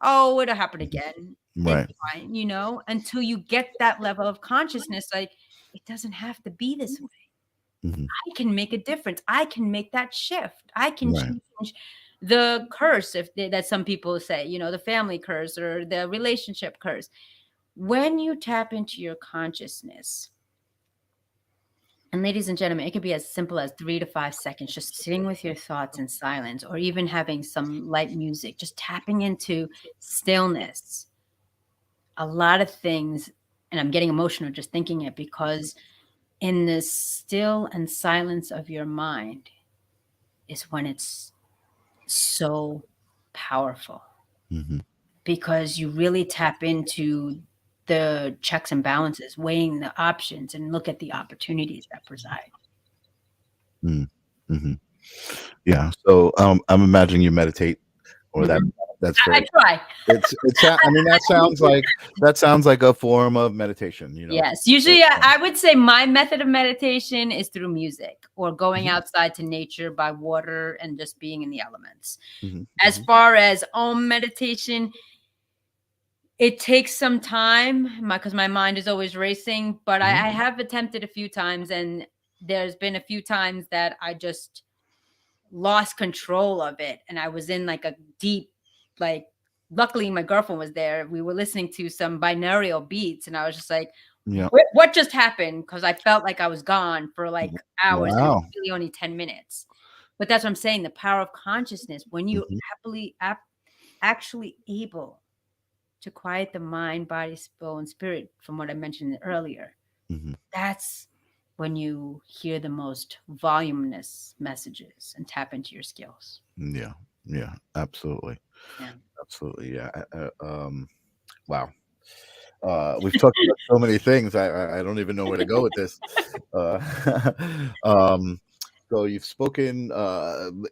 Oh, it'll happen again. It's right. fine, until you get that level of consciousness, like, it doesn't have to be this way. Mhm, I can make a difference. I can make that shift. I can right. change the curse, that some people say, the family curse or the relationship curse. When you tap into your consciousness, and ladies and gentlemen, it could be as simple as 3 to 5 seconds, just sitting with your thoughts in silence, or even having some light music, just tapping into stillness. a lot of things, and I'm getting emotional just thinking it, because in the still and silence of your mind is when it's so powerful, Mm-hmm. because you really tap into the checks and balances, weighing the options, and look at the opportunities that preside. Mm-hmm. Yeah. So I'm imagining you meditate, or Mhm. that's I very. try. I mean, that sounds like a form of meditation. Yes. Usually I would say my method of meditation is through music or going Mhm, outside to nature by water and just being in the elements. mhm, As mhm, far as meditation, it takes some time because my mind is always racing, but mhm. I have attempted a few times, and there's been a few times that I just lost control of it. And I was in like a deep, like, luckily my girlfriend was there. We were listening to some binaural beats, and I was just like, Yeah. what just happened? Because I felt like I was gone for like hours, and it was Wow. really only 10 minutes. But that's what I'm saying, the power of consciousness, when you Mhm, actually able to quiet the mind, body, soul, and spirit, from what I mentioned earlier, mhm. that's when you hear the most voluminous messages and tap into your skills. Yeah. Yeah. Absolutely. Yeah. Absolutely. Yeah. Wow. We've talked about so many things. I don't even know where to go with this. Uh, um, so you've spoken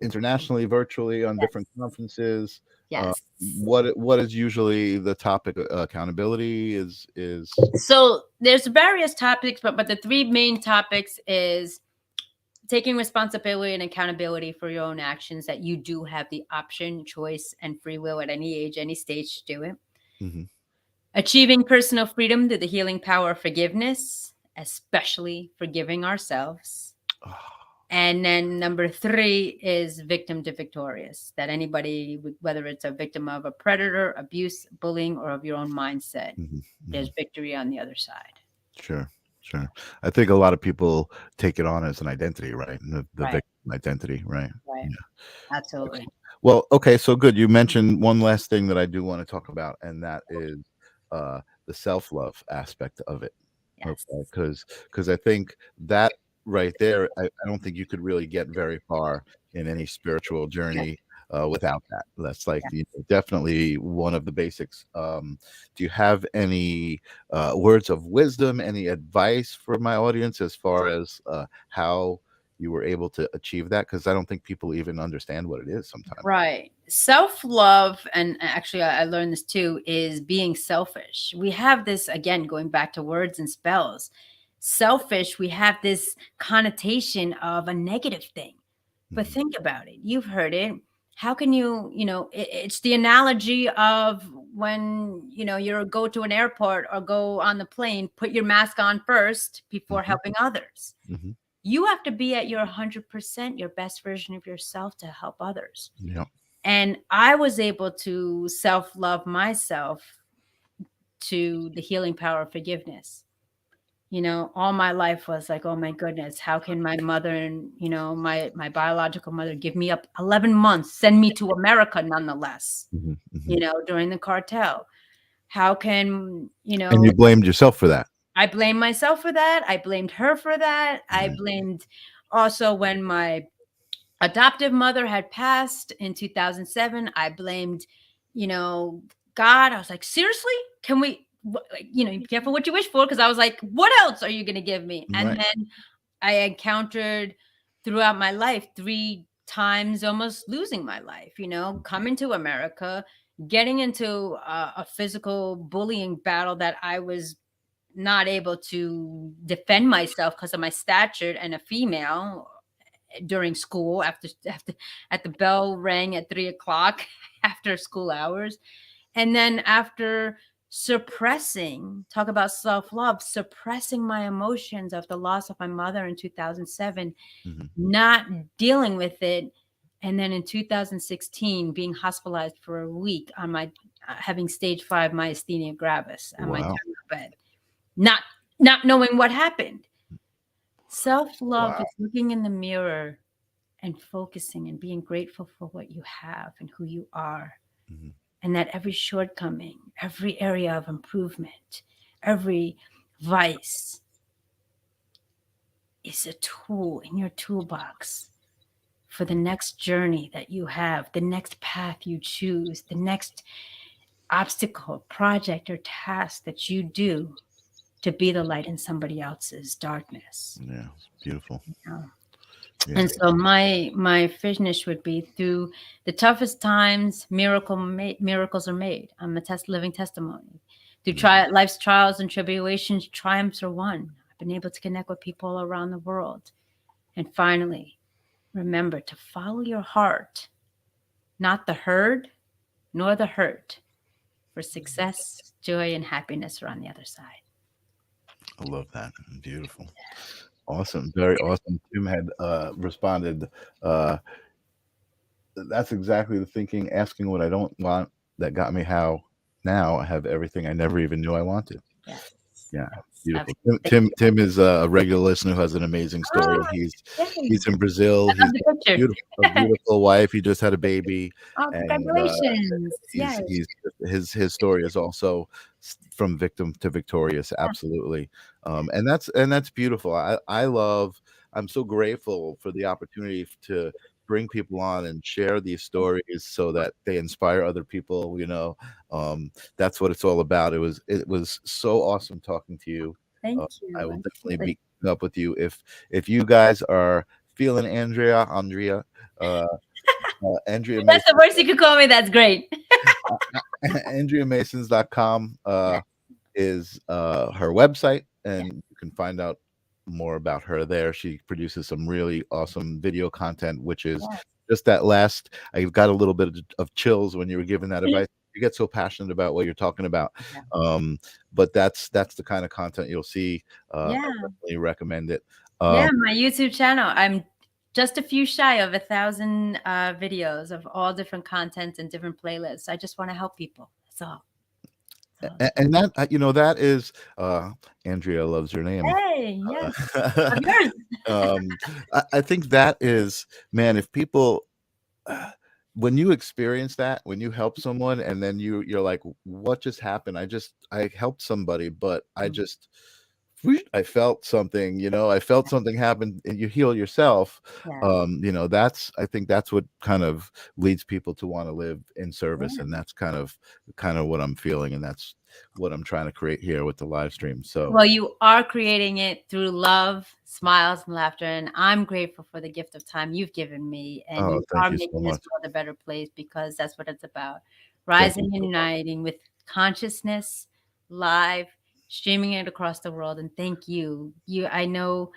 internationally, virtually on different conferences. Uh, Yes. what is usually the topic? Accountability is. So there's various topics, but the three main topics is taking responsibility and accountability for your own actions, that you do have the option, choice, and free will at any age, any stage to do it. Mhm. Achieving personal freedom through the healing power of forgiveness, especially forgiving ourselves. And then number three is victim to victorious, that anybody, whether it's a victim of a predator, abuse, bullying, or of your own mindset, Mhm, there's mhm. victory on the other side. Sure, sure. I think a lot of people take it on as an identity, right? The Right, victim identity, right? right. Yeah. Absolutely. Excellent. Well, okay, so good. You mentioned one last thing that I do want to talk about, and that is uh, the self-love aspect of it. Yes. Okay, because I think that right there, I don't think you could really get very far in any spiritual Yeah. journey without that. That's like Yeah. definitely one of the basics. Do you have any words of wisdom, any advice for my audience as far as how you were able to achieve that? Because I don't think people even understand what it is sometimes. Right. Self love, and actually, I learned this too, is being selfish. We have this, again, going back to words and spells. Selfish, we have this connotation of a negative thing. But Mhm, think about it. You've heard it. How can you, it's the analogy of when, you go to an airport or go on the plane, put your mask on first before mhm, helping others. mhm. You have to be at your 100%, your best version of yourself, to help others. Yeah. And I was able to self love myself to the healing power of forgiveness. All my life was like, oh my goodness, how can my mother and, my biological mother give me up 11 months, send me to America nonetheless, Mhm, mhm. during the cartel? How can, And you blamed yourself for that. I blame myself for that. I blamed her for that. I Right. blamed also when my adoptive mother had passed in 2007. I blamed, you know, God. I was like, seriously? Can we, be careful what you wish for? Because I was like, what else are you going to give me? And Right. then I encountered throughout my life 3 times almost losing my life, coming to America, getting into a physical bullying battle that I was not able to defend myself because of my stature and a female during school, after at the bell rang at 3 o'clock after school hours. And then after suppressing, talk about self-love, suppressing my emotions of the loss of my mother in 2007, Mhm. not dealing with it. And then in 2016, being hospitalized for a week on my having stage 5 myasthenia gravis on my Wow. terminal bed, not knowing what happened. Self-love Wow. is looking in the mirror and focusing and being grateful for what you have and who you are, Mhm. and that every shortcoming, every area of improvement, every vice is a tool in your toolbox for the next journey that you have, the next path you choose, the next obstacle, project, or task that you do to be the light in somebody else's darkness. Yeah, it's beautiful. You know? Yeah. And so my finish would be, through the toughest times, miracles are made. I'm a living testimony. Through life's trials and tribulations, triumphs are won. I've been able to connect with people around the world. And finally, remember to follow your heart, not the herd, nor the hurt, for success, joy, and happiness are on the other side. I love that. Beautiful. Awesome. Very awesome. Tim had responded, uh, that's exactly the thinking, asking what I don't want that got me how now I have everything I never even knew I wanted. Yes. Yeah. Yes. Beautiful. Absolutely. Tim is a regular listener who has an amazing story. Oh, He's yay. in Brazil. I He's love the picture. a beautiful wife. He just had a baby, Oh, and congratulations. Yes. his story is also from victim to victorious. Absolutely. And that's beautiful. I love. I'm so grateful for the opportunity to bring people on and share these stories so that they inspire other people. That's what it's all about. It was so awesome talking to you. Thank I you. will definitely be keeping up with you if you guys are feeling Andrea, Andrea If that's the Mason, worst you could call me, that's great. AndreaMasons.com Yeah. is her website, and you can find out more about her there. She produces some really awesome video content, which is Yes. just that last. I got a little bit of chills when you were giving that advice. You get so passionate about what you're talking about. Yeah. But that's the kind of content you'll see. I Yeah. definitely recommend it. Yeah, my YouTube channel. I'm just a few shy of 1,000 videos of all different contents and different playlists. I just want to help people. That's all. And that that is Andrea loves your name. Hey, yes. Of yours. I think that is, man, if people when you experience that, when you help someone and then you're like, what just happened? I helped somebody, but I felt something, I felt something happen, and you heal yourself. Yeah. I think that's what kind of leads people to want to live in service. Yeah. And that's kind of what I'm feeling. And that's what I'm trying to create here with the live stream. So, Well, you are creating it through love, smiles, and laughter. And I'm grateful for the gift of time you've given me. And you thank are you so making this much. world a better place, because that's what it's about. Thank you Rising and so much. uniting with consciousness, live, streaming it across the world. And thank you. I know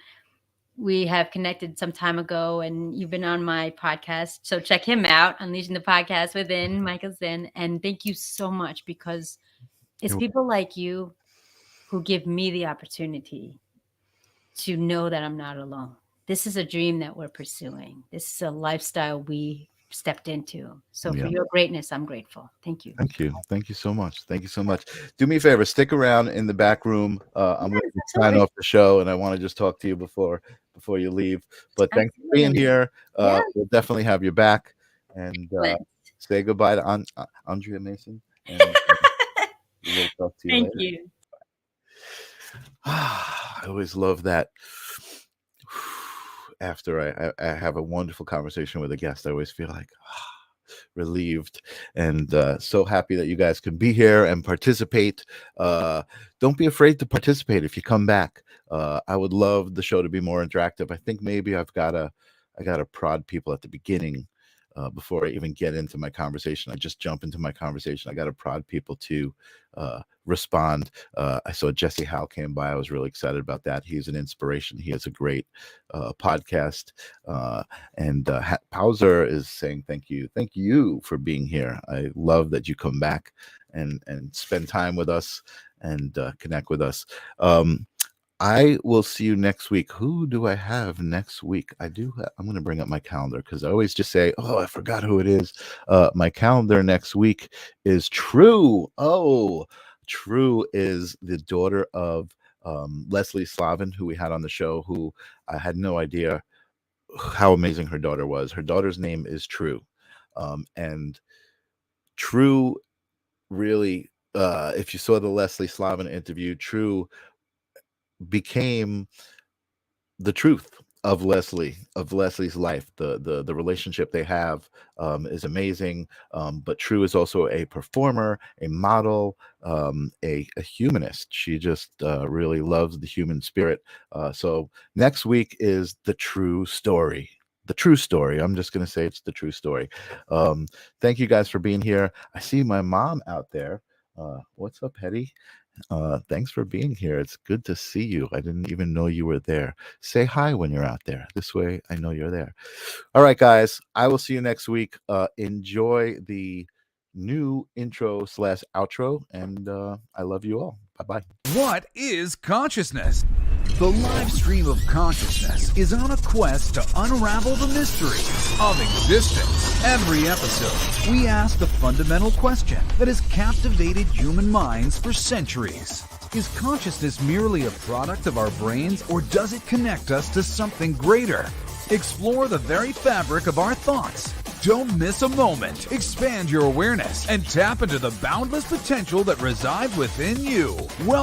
we have connected some time ago, and you've been on my podcast. So check him out, Unleashing the Podcast Within, Michael Zinn. And thank you so much, because it's people like you who give me the opportunity to know that I'm not alone. This is a dream that we're pursuing. This is a lifestyle we stepped into. So for your greatness, I'm grateful. Thank you. Thank you. Thank you so much. Thank you so much. Do me a favor, stick around in the back room. I'm going to sign off the show, and I want to just talk to you before you leave. But thanks for being here. We'll definitely have you back. And say goodbye to Andrea Mason. And we'll talk to you Thank later. you. I always love that. After I have a wonderful conversation with a guest, I always feel like relieved and so happy that you guys can be here and participate. Don't be afraid to participate if you come back. I would love the show to be more interactive. I think maybe I gotta prod people at the beginning before I even get into my conversation. I just jump into my conversation. I got to prod people to respond. I saw Jesse Howe came by. I was really excited about that. He's an inspiration. He has a great podcast. And Pauser is saying thank you for being here. I love that you come back and spend time with us and connect with us. I will see you next week. Who do I have next week? I'm going to bring up my calendar, because I always just say, oh, I forgot who it is. My calendar next week is True. Oh, True is the daughter of Leslie Slavin, who we had on the show, who I had no idea how amazing her daughter was. Her daughter's name is True. And True really, if you saw the Leslie Slavin interview, True became the truth of Leslie's life. The relationship they have is amazing. But True is also a performer, a model, a humanist. She just really loves the human spirit. So next week is the true story. The true story. I'm just going to say it's the true story. Thank you guys for being here. I see my mom out there. What's up, Hetty? Thanks for being here. It's good to see you. I didn't even know you were there. Say hi when you're out there. This way I know you're there. All right, guys. I will see you next week. Enjoy the new intro / outro, and I love you all. Bye-bye. What is consciousness? The live stream of consciousness is on a quest to unravel the mystery of existence. Every episode, we ask the fundamental question that has captivated human minds for centuries. Is consciousness merely a product of our brains, or does it connect us to something greater? Explore the very fabric of our thoughts. Don't miss a moment. Expand your awareness and tap into the boundless potential that resides within you.